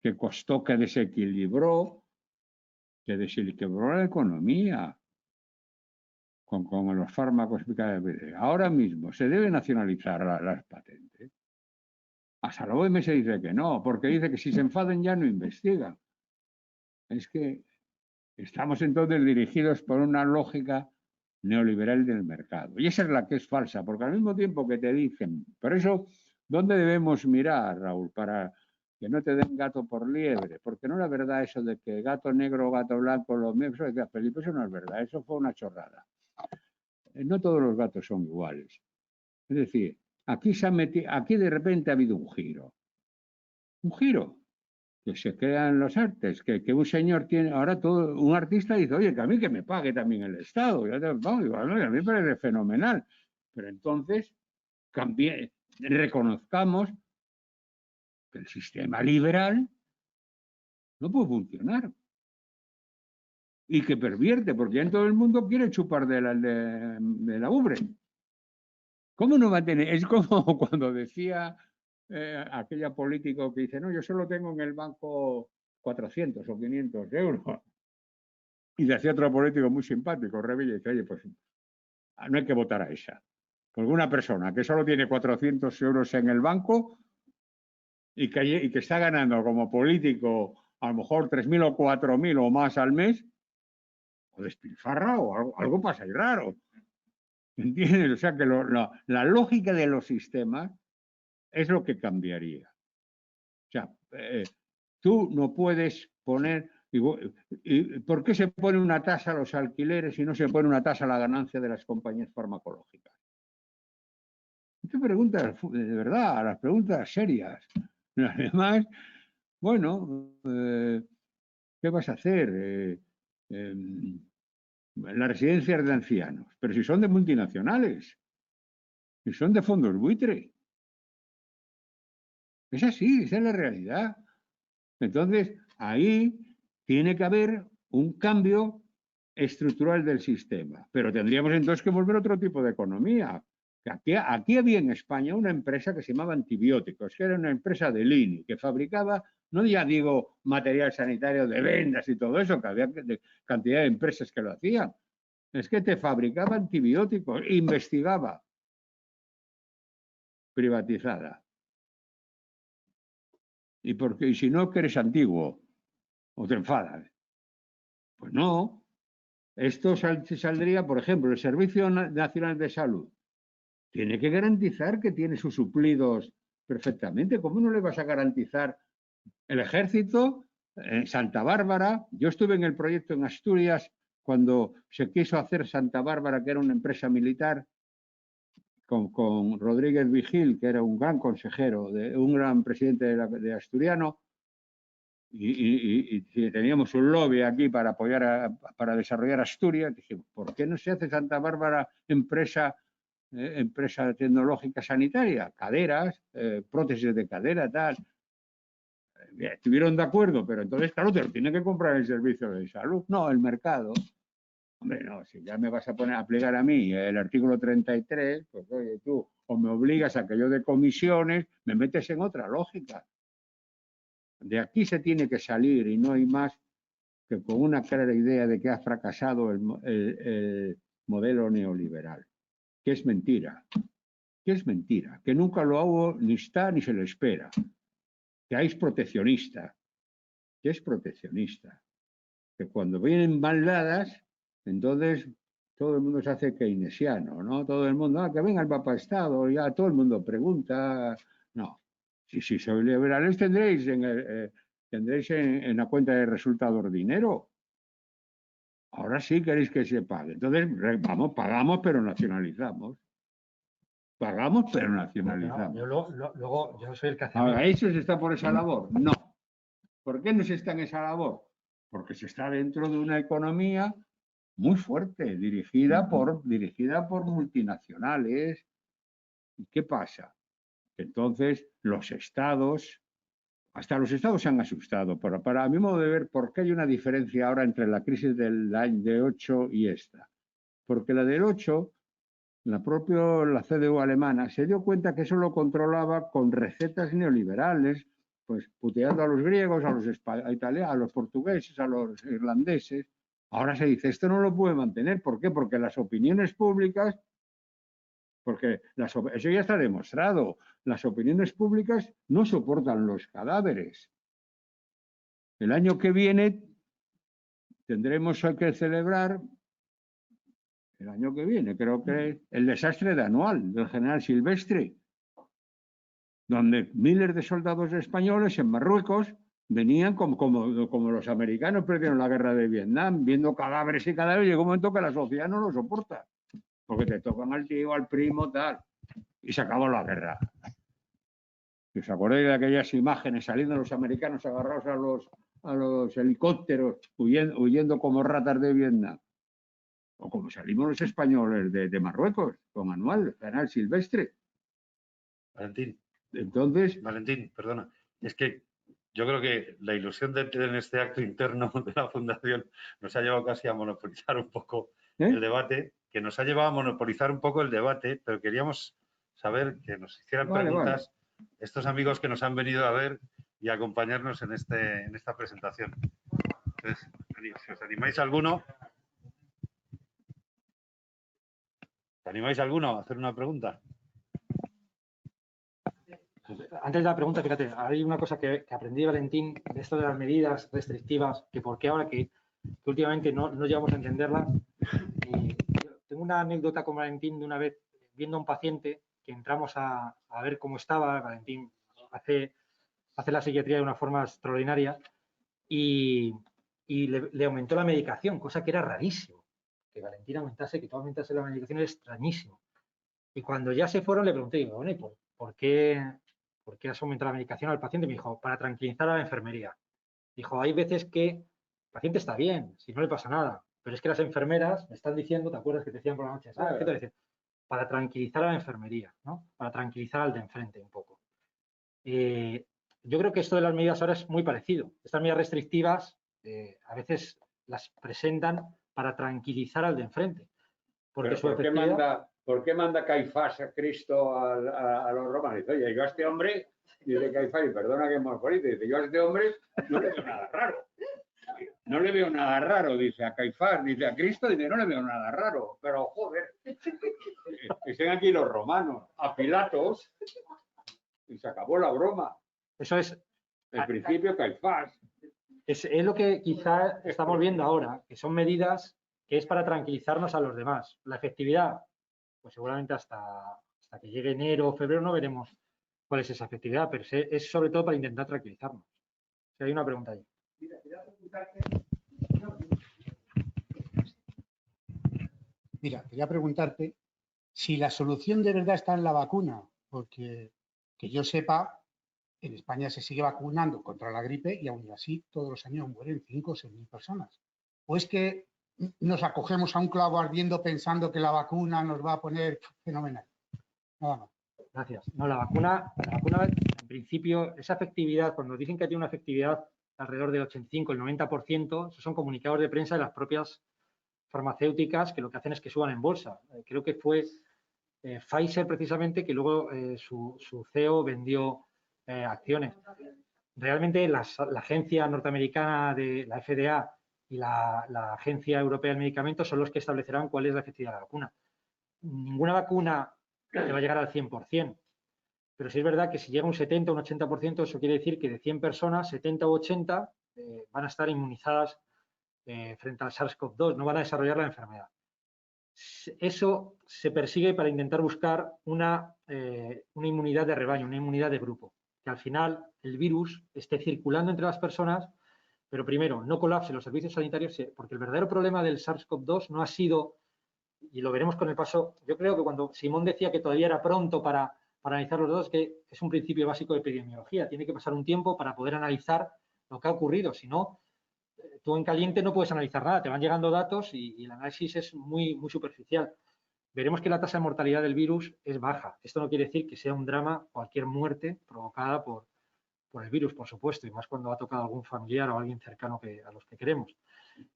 S1: que costó, que desequilibró la economía con los fármacos. Ahora mismo se debe nacionalizar las patentes. Hasta la OMS dice que no, porque dice que si se enfadan ya no investigan. Es que estamos entonces dirigidos por una lógica neoliberal del mercado. Y esa es la que es falsa, porque al mismo tiempo que te dicen, por eso, ¿dónde debemos mirar, Raúl? Para que no te den gato por liebre, porque no es la verdad eso de que gato negro o gato blanco, lo mismo, Felipe, eso no es verdad, eso fue una chorrada. No todos los gatos son iguales. Es decir, aquí de repente ha habido un giro que se crean los artes, que un señor tiene, ahora todo, un artista dice, oye, que a mí que me pague también el Estado. Yo te pago, digo, a mí me parece fenomenal. Pero entonces, reconozcamos que el sistema liberal no puede funcionar y que pervierte, porque ya en todo el mundo quiere chupar de la ubre. ¿Cómo no va a tener? Es como cuando decía aquella político que dice, no, yo solo tengo en el banco 400 o 500 euros. Y decía otro político muy simpático, Revilla, y dice, oye, pues no hay que votar a esa. Porque una persona que solo tiene 400 euros en el banco y que está ganando como político a lo mejor 3.000 o 4.000 o más al mes, o despilfarra o algo pasa ahí raro. ¿Entiendes? O sea que la lógica de los sistemas es lo que cambiaría. O sea, tú no puedes poner... ¿Y por qué se pone una tasa a los alquileres y no se pone una tasa a la ganancia de las compañías farmacológicas? Te preguntas, de verdad, las preguntas serias. Además, bueno, ¿qué vas a hacer? Las residencias de ancianos, pero si son de multinacionales, si son de fondos buitre. Es así, esa es la realidad. Entonces, ahí tiene que haber un cambio estructural del sistema, pero tendríamos entonces que volver a otro tipo de economía. Aquí había en España una empresa que se llamaba Antibióticos, que era una empresa de Lini, que fabricaba, no ya digo material sanitario de vendas y todo eso, que había cantidad de empresas que lo hacían, es que te fabricaba antibióticos, investigaba, privatizada. ¿Y si no, que eres antiguo o te enfadas? Pues no. Esto saldría, por ejemplo, el Servicio Nacional de Salud. Tiene que garantizar que tiene sus suplidos perfectamente. ¿Cómo no le vas a garantizar el ejército en Santa Bárbara? Yo estuve en el proyecto en Asturias cuando se quiso hacer Santa Bárbara, que era una empresa militar, con Rodríguez Vigil, que era un gran consejero, un gran presidente de Asturiano, y teníamos un lobby aquí para apoyar, para desarrollar Asturias. Dije, ¿por qué no se hace Santa Bárbara empresa tecnológica sanitaria? Caderas, prótesis de cadera, tal. Estuvieron de acuerdo, pero entonces, claro, te lo tiene que comprar el servicio de salud. No, el mercado. Hombre, no, si ya me vas a poner a aplicar a mí el artículo 33, pues oye, tú o me obligas a que yo dé comisiones, me metes en otra lógica. De aquí se tiene que salir y no hay más que con una clara idea de que ha fracasado el modelo neoliberal, que es mentira, que nunca lo hago ni está ni se le espera, que es proteccionista, que cuando vienen mal dadas, entonces todo el mundo se hace keynesiano, ¿no? Todo el mundo, que venga el Papa Estado, ya todo el mundo pregunta, no. Si sois liberales tendréis en la cuenta de resultados dinero. Ahora sí queréis que se pague. Entonces, vamos, pagamos pero nacionalizamos. Pagamos pero nacionalizamos.
S2: Luego, yo soy el que hace...
S1: Ahora, ¿eso se está por esa labor? No. ¿Por qué no se está en esa labor? Porque se está dentro de una economía muy fuerte, dirigida por multinacionales. ¿Y qué pasa? Entonces, hasta los estados se han asustado. Para mi modo de ver, ¿por qué hay una diferencia ahora entre la crisis del año de 8 y esta? Porque la del 8, la CDU alemana se dio cuenta que eso lo controlaba con recetas neoliberales, pues puteando a los griegos, a los italianos, a los portugueses, a los irlandeses. Ahora se dice, esto no lo puede mantener. ¿Por qué? Porque las opiniones públicas, eso ya está demostrado. las opiniones públicas no soportan los cadáveres. El año que viene tendremos que celebrar, el año que viene, creo que el desastre de Anual del general Silvestre, donde miles de soldados españoles en Marruecos venían como los americanos perdieron la guerra de Vietnam, viendo cadáveres y cadáveres, llegó un momento que la sociedad no lo soporta, porque te tocan al tío, al primo, tal, y se acabó la guerra. ¿Os acordáis de aquellas imágenes saliendo los americanos agarrados a los helicópteros, huyendo como ratas de Vietnam? O como salimos los españoles de Marruecos, con Anual, el general Silvestre.
S3: Valentín.
S1: Entonces,
S3: Valentín, perdona. Es que yo creo que la ilusión de tener este acto interno de la Fundación nos ha llevado casi a monopolizar un poco el debate, pero queríamos saber que nos hicieran preguntas estos amigos que nos han venido a ver y a acompañarnos en esta presentación. Entonces, si os animáis alguno... ¿Te animáis alguno a hacer una pregunta?
S2: Antes de la pregunta, fíjate, hay una cosa que aprendí, Valentín, de esto de las medidas restrictivas, que por qué ahora que últimamente no llegamos a entenderlas. Tengo una anécdota con Valentín de una vez viendo a un paciente que entramos a ver cómo estaba. Valentín hace la psiquiatría de una forma extraordinaria y le aumentó la medicación, cosa que era rarísimo. Que Valentín aumentase, que tú aumentase la medicación es extrañísimo. Y cuando ya se fueron le pregunté, digo, bueno, ¿y por qué has aumentado la medicación al paciente? Me dijo, para tranquilizar a la enfermería. Dijo, hay veces que el paciente está bien, si no le pasa nada, pero es que las enfermeras me están diciendo, ¿te acuerdas que te decían por la noche? ¿Sabes? ¿Qué te decían? Para tranquilizar a la enfermería, ¿no? Para tranquilizar al de enfrente un poco. Yo creo que esto de las medidas ahora es muy parecido. Estas medidas restrictivas a veces las presentan para tranquilizar al de enfrente. Porque
S1: ¿por qué manda Caifás a Cristo a los romanos? Dice, oye, yo a este hombre, dice Caifás, y perdona que me morí, dice, yo a este hombre no le veo nada raro. No le veo nada raro, dice a Caifás, dice a Cristo, dice, no le veo nada raro, pero joder, estén aquí los romanos, a Pilatos, y se acabó la broma.
S2: Eso es.
S1: El principio Caifás.
S2: Es lo que quizá estamos viendo ahora, que son medidas que es para tranquilizarnos a los demás. La efectividad, pues seguramente hasta que llegue enero o febrero no veremos cuál es esa efectividad, pero es sobre todo para intentar tranquilizarnos. Si hay una pregunta ahí.
S4: Mira, quería preguntarte si la solución de verdad está en la vacuna, porque que yo sepa, en España se sigue vacunando contra la gripe y aún así todos los años mueren 5 o 6.000 personas. ¿O es que nos acogemos a un clavo ardiendo pensando que la vacuna nos va a poner fenomenal? Nada más.
S2: Gracias. No, la vacuna en principio, esa efectividad, cuando dicen que tiene una efectividad alrededor del 85, el 90%, esos son comunicados de prensa de las propias farmacéuticas que lo que hacen es que suban en bolsa. Creo que fue Pfizer precisamente que luego su CEO vendió acciones. Realmente la agencia norteamericana de la FDA y la Agencia Europea del Medicamento son los que establecerán cuál es la efectividad de la vacuna. Ninguna vacuna te va a llegar al 100%, pero sí es verdad que si llega un 70 o un 80%, eso quiere decir que de 100 personas, 70 u 80 van a estar inmunizadas frente al SARS-CoV-2, no van a desarrollar la enfermedad. Eso se persigue para intentar buscar una inmunidad de rebaño, una inmunidad de grupo, que al final el virus esté circulando entre las personas, pero primero, no colapse los servicios sanitarios, porque el verdadero problema del SARS-CoV-2 no ha sido, y lo veremos con el paso, yo creo que cuando Simón decía que todavía era pronto para analizar los datos, que es un principio básico de epidemiología, tiene que pasar un tiempo para poder analizar lo que ha ocurrido, si no, tú en caliente no puedes analizar nada, te van llegando datos y el análisis es muy, muy superficial. Veremos que la tasa de mortalidad del virus es baja. Esto no quiere decir que sea un drama cualquier muerte provocada por el virus, por supuesto, y más cuando ha tocado a algún familiar o a alguien cercano a los que queremos.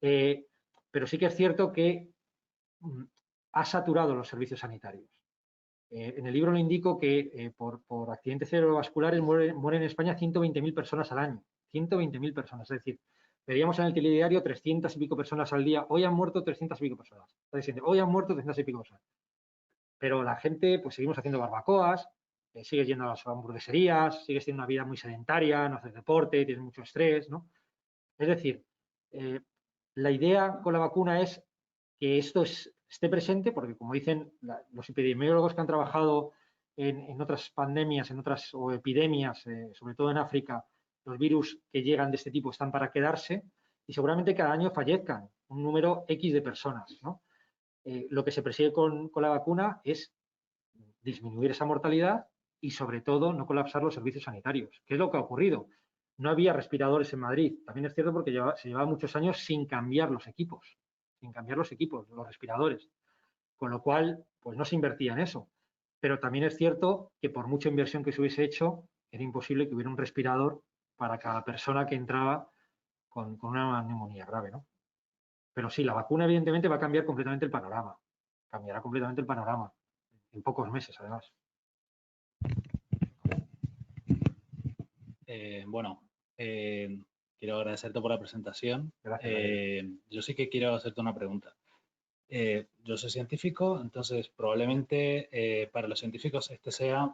S2: Pero sí que es cierto que ha saturado los servicios sanitarios. En el libro le indico que por accidentes cerebrovasculares mueren en España 120.000 personas al año. 120.000 personas, es decir, veríamos en el telediario 300 y pico personas al día. Hoy han muerto 300 y pico personas. Hoy han muerto 300 y pico personas. Pero la gente, pues seguimos haciendo barbacoas, sigues yendo a las hamburgueserías, sigues teniendo una vida muy sedentaria, no haces deporte, tienes mucho estrés, ¿no? Es decir, la idea con la vacuna es que esto esté presente porque, como dicen los epidemiólogos que han trabajado en otras pandemias, o epidemias, sobre todo en África, los virus que llegan de este tipo están para quedarse y seguramente cada año fallezcan un número X de personas, ¿no? Lo que se persigue con la vacuna es disminuir esa mortalidad y, sobre todo, no colapsar los servicios sanitarios. ¿Qué es lo que ha ocurrido? No había respiradores en Madrid. También es cierto porque se llevaba muchos años sin cambiar los equipos, los respiradores. Con lo cual, pues no se invertía en eso. Pero también es cierto que por mucha inversión que se hubiese hecho, era imposible que hubiera un respirador para cada persona que entraba con una neumonía grave, ¿no? Pero sí, la vacuna evidentemente va a cambiar completamente el panorama. Cambiará completamente el panorama. En pocos meses, además.
S5: Quiero agradecerte por la presentación.
S2: Gracias.
S5: Yo sí que quiero hacerte una pregunta. Yo soy científico, entonces probablemente para los científicos este sea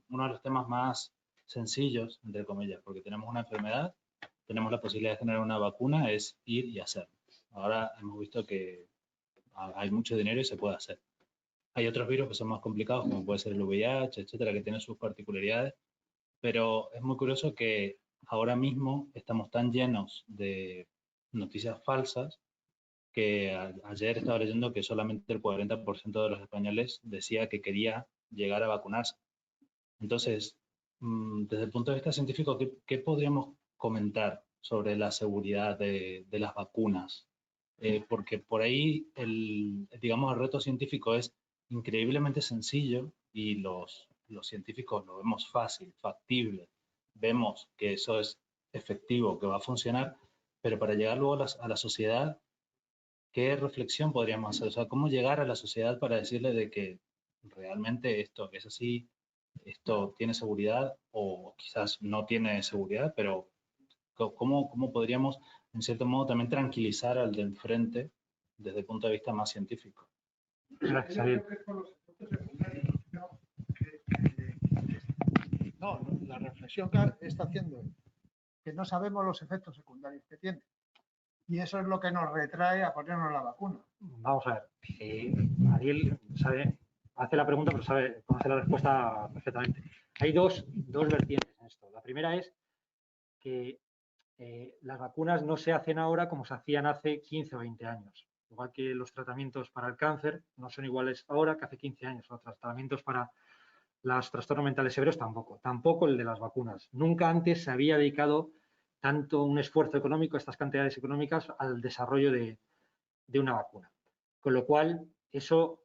S5: uno de los temas más sencillos, entre comillas, porque tenemos una enfermedad, tenemos la posibilidad de generar una vacuna, es ir y hacerlo. Ahora hemos visto que hay mucho dinero y se puede hacer. Hay otros virus que son más complicados, como puede ser el VIH, etcétera, que tienen sus particularidades, pero es muy curioso que ahora mismo estamos tan llenos de noticias falsas que ayer estaba leyendo que solamente el 40% de los españoles decía que quería llegar a vacunarse. Entonces, desde el punto de vista científico, ¿qué podríamos comentar sobre la seguridad de las vacunas? Porque por ahí, digamos, el reto científico es increíblemente sencillo y los científicos lo vemos fácil, factible, vemos que eso es efectivo, que va a funcionar, pero para llegar luego a la sociedad, ¿qué reflexión podríamos hacer? O sea, ¿cómo llegar a la sociedad para decirle de que realmente esto es así, esto tiene seguridad o quizás no tiene seguridad, pero ¿cómo podríamos, en cierto modo, también tranquilizar al de enfrente desde el punto de vista más científico?
S2: Gracias, Ariel.
S4: No, la reflexión que está haciendo es que no sabemos los efectos secundarios que tiene. Y eso es lo que nos retrae a ponernos la vacuna.
S2: Vamos a ver. Ariel hace la pregunta, pero conoce la respuesta perfectamente. Hay dos vertientes en esto. La primera es que las vacunas no se hacen ahora como se hacían hace 15 o 20 años. Igual que los tratamientos para el cáncer no son iguales ahora que hace 15 años. Los tratamientos para los trastornos mentales severos tampoco. Tampoco el de las vacunas. Nunca antes se había dedicado tanto un esfuerzo económico, estas cantidades económicas, al desarrollo de una vacuna. Con lo cual, eso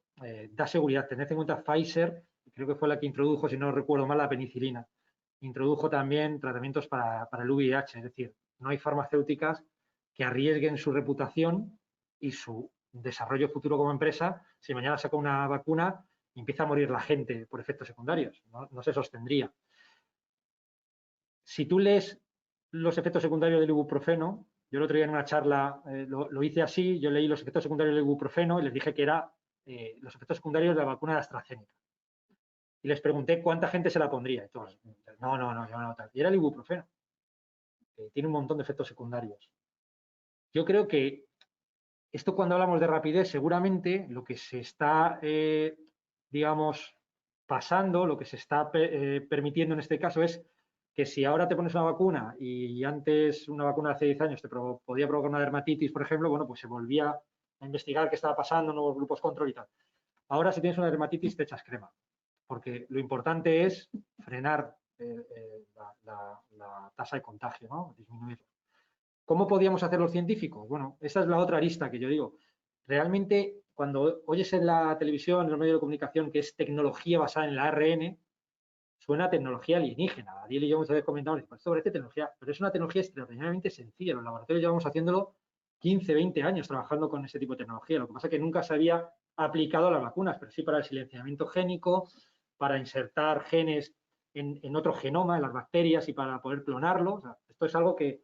S2: da seguridad. Tened en cuenta Pfizer, creo que fue la que introdujo, si no recuerdo mal, la penicilina. Introdujo también tratamientos para el VIH, es decir, no hay farmacéuticas que arriesguen su reputación y su desarrollo futuro como empresa si mañana saca una vacuna y empieza a morir la gente por efectos secundarios. No se sostendría. Si tú lees los efectos secundarios del ibuprofeno, yo el otro día en una charla lo hice así, yo leí los efectos secundarios del ibuprofeno y les dije que era los efectos secundarios de la vacuna de AstraZeneca. Y les pregunté cuánta gente se la pondría. Y todos, no, yo no, tal. Y era el ibuprofeno. Tiene un montón de efectos secundarios. Yo creo que esto, cuando hablamos de rapidez, seguramente lo que se está, digamos, pasando, lo que se está permitiendo en este caso es que si ahora te pones una vacuna y antes una vacuna hace 10 años te podía provocar una dermatitis, por ejemplo, bueno, pues se volvía a investigar qué estaba pasando, nuevos grupos control y tal. Ahora, si tienes una dermatitis, te echas crema, porque lo importante es frenar la tasa de contagio, ¿no? Disminuirlo. ¿Cómo podíamos hacer los científicos? Bueno, esa es la otra arista que yo digo. Realmente, cuando oyes en la televisión, en los medios de comunicación, que es tecnología basada en el ARN, suena a tecnología alienígena. Ariel y yo muchas veces comentamos, esto parece tecnología, pero es una tecnología extraordinariamente sencilla. Los laboratorios llevamos haciéndolo 15, 20 años trabajando con ese tipo de tecnología. Lo que pasa es que nunca se había aplicado a las vacunas, pero sí para el silenciamiento génico, para insertar genes en otro genoma, en las bacterias, y para poder clonarlo. O sea, esto es algo que,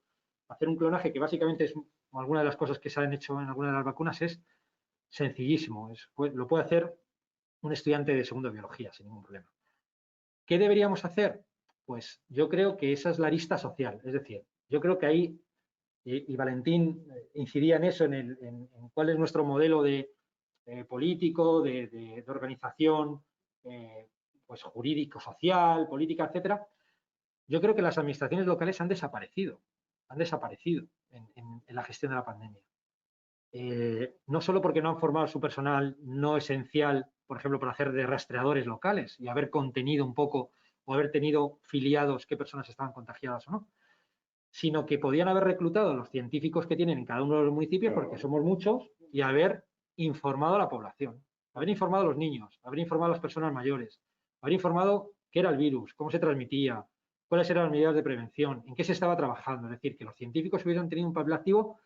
S2: hacer un clonaje, que básicamente es alguna de las cosas que se han hecho en algunas de las vacunas, es sencillísimo. Lo puede hacer un estudiante de segundo de biología sin ningún problema. ¿Qué deberíamos hacer? Pues yo creo que esa es la arista social. Es decir, yo creo que ahí, y Valentín incidía en eso, en cuál es nuestro modelo de político, de organización, pues jurídico-social, política, etcétera. Yo creo que las administraciones locales han desaparecido en la gestión de la pandemia. No solo porque no han formado su personal no esencial, por ejemplo, para hacer de rastreadores locales y haber contenido un poco o haber tenido filiados qué personas estaban contagiadas o no, sino que podían haber reclutado a los científicos que tienen en cada uno de los municipios, porque somos muchos, y haber informado a la población, haber informado a los niños, haber informado a las personas mayores, haber informado qué era el virus, cómo se transmitía, cuáles eran las medidas de prevención, en qué se estaba trabajando. Es decir, que los científicos hubieran tenido un papel activo,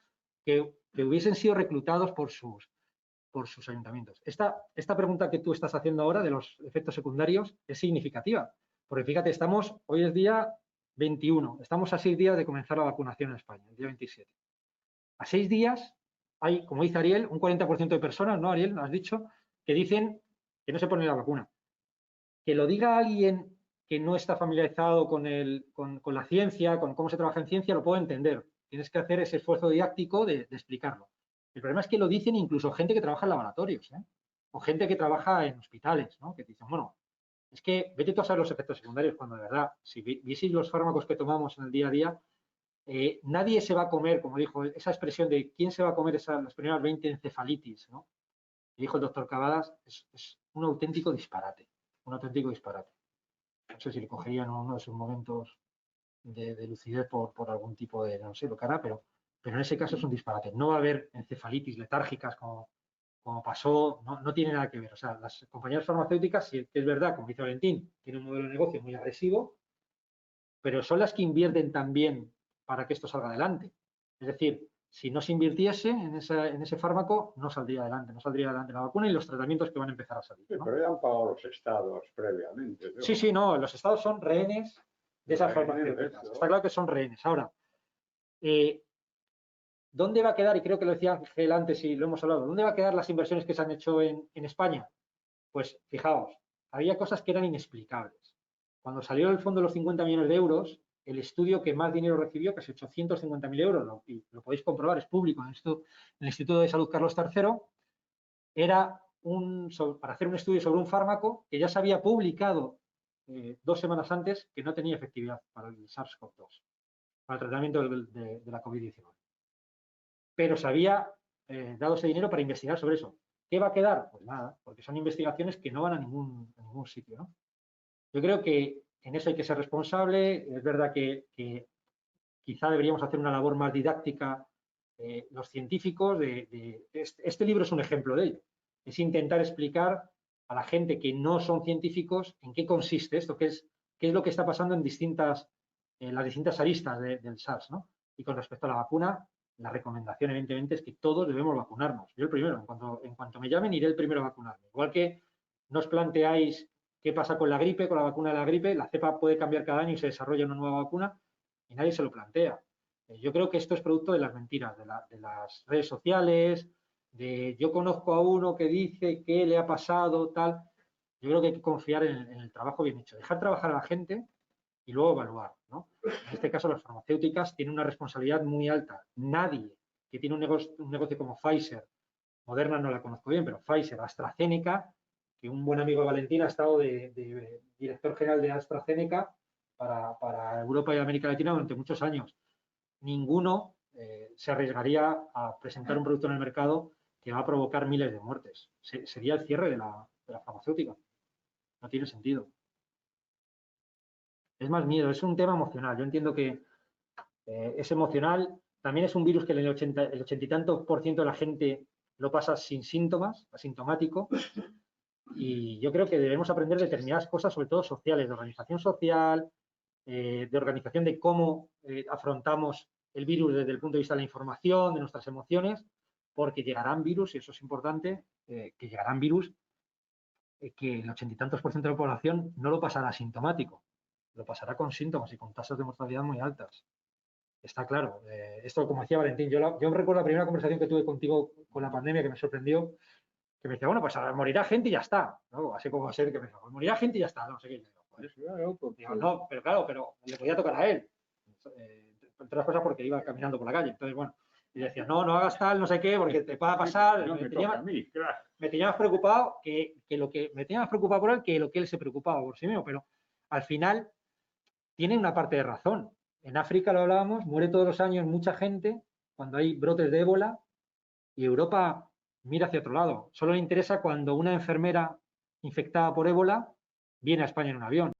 S2: que hubiesen sido reclutados por sus ayuntamientos. Esta pregunta que tú estás haciendo ahora de los efectos secundarios es significativa, porque fíjate, estamos, hoy es día 21, estamos a 6 días de comenzar la vacunación en España, el día 27. A 6 días hay, como dice Ariel, un 40% de personas, ¿no, Ariel? Has dicho, que dicen que no se pone la vacuna. Que lo diga alguien que no está familiarizado con la ciencia, con cómo se trabaja en ciencia, lo puedo entender. Tienes que hacer ese esfuerzo didáctico de explicarlo. El problema es que lo dicen incluso gente que trabaja en laboratorios, ¿eh? O gente que trabaja en hospitales, ¿no? Que dicen, bueno, es que vete tú a saber los efectos secundarios cuando de verdad, si vieseis los fármacos que tomamos en el día a día, nadie se va a comer, como dijo, esa expresión de quién se va a comer las primeras 20 encefalitis, ¿no? Y dijo el doctor Cavadas, es un auténtico disparate, un auténtico disparate. No sé si le cogerían uno de sus momentos de lucidez por algún tipo de, no sé lo que hará, pero en ese caso es un disparate. No va a haber encefalitis letárgicas como pasó, no tiene nada que ver. O sea, las compañías farmacéuticas, sí que es verdad, como dice Valentín, tienen un modelo de negocio muy agresivo, pero son las que invierten también para que esto salga adelante. Es decir, si no se invirtiese en ese fármaco, no saldría adelante la vacuna y los tratamientos que van a empezar a salir, ¿no?
S1: Sí, pero ya han pagado los estados previamente, ¿no?
S2: Sí, no, los estados son rehenes de esas farmacéuticas. Está claro que son rehenes. Ahora, ¿dónde va a quedar? Y creo que lo decía Ángel antes y lo hemos hablado. ¿Dónde va a quedar las inversiones que se han hecho en España? Pues fijaos, había cosas que eran inexplicables. Cuando salió el fondo de los 50 millones de euros, el estudio que más dinero recibió, que es 850.000 euros, y lo podéis comprobar, es público en el Instituto de Salud Carlos III, era para hacer un estudio sobre un fármaco que ya se había publicado 2 semanas antes que no tenía efectividad para el SARS-CoV-2, para el tratamiento de la COVID-19. Pero se había dado ese dinero para investigar sobre eso. ¿Qué va a quedar? Pues nada, porque son investigaciones que no van a ningún sitio, ¿no? Yo creo que en eso hay que ser responsable. Es verdad que quizá deberíamos hacer una labor más didáctica los científicos. Este libro es un ejemplo de ello. Es intentar explicar a la gente que no son científicos en qué consiste esto, qué es lo que está pasando en las distintas aristas del SARS, ¿no? Y con respecto a la vacuna, la recomendación, evidentemente, es que todos debemos vacunarnos. Yo el primero, en cuanto me llamen, iré el primero a vacunarme. Igual que no os planteáis qué pasa con la gripe, con la vacuna de la gripe, la cepa puede cambiar cada año y se desarrolla una nueva vacuna y nadie se lo plantea. Yo creo que esto es producto de las mentiras, de las redes sociales, de yo conozco a uno que dice que le ha pasado, tal. Yo creo que hay que confiar en el trabajo bien hecho, dejar trabajar a la gente y luego evaluar, ¿no? En este caso, las farmacéuticas tienen una responsabilidad muy alta. Nadie que tiene un negocio como Pfizer, Moderna no la conozco bien, pero Pfizer, AstraZeneca, que un buen amigo de Valentín ha estado de director general de AstraZeneca para Europa y América Latina durante muchos años. Ninguno se arriesgaría a presentar un producto en el mercado que va a provocar miles de muertes. Sería el cierre de la farmacéutica. No tiene sentido. Es más miedo, es un tema emocional. Yo entiendo que es emocional. También es un virus que el 80 y tantos % de la gente lo pasa sin síntomas, asintomático. Y yo creo que debemos aprender determinadas cosas, sobre todo sociales, de organización social, de organización de cómo afrontamos el virus desde el punto de vista de la información, de nuestras emociones, porque llegarán virus, y eso es importante, que llegarán virus que el 80 y tantos % de la población no lo pasará asintomático, lo pasará con síntomas y con tasas de mortalidad muy altas. Está claro. Esto, como decía Valentín, yo recuerdo la primera conversación que tuve contigo con la pandemia que me sorprendió, que me decía, bueno, pues morirá gente y ya está, ¿no? Así como va a ser que me dijo, morirá gente y ya está, no sé qué.
S1: Pues claro, porque
S2: Digo, no, pero claro, pero le podía tocar a él. Entre otras cosas porque iba caminando por la calle. Entonces, bueno, y decía, no, no hagas tal, no sé qué, porque te pueda pasar.
S1: no me toca a mí, claro.
S2: Me tenía más preocupado me tenía más preocupado por él que lo que él se preocupaba por sí mismo. Pero al final tiene una parte de razón. En África, lo hablábamos, muere todos los años mucha gente cuando hay brotes de ébola y Europa mira hacia otro lado. Solo le interesa cuando una enfermera infectada por ébola viene a España en un avión.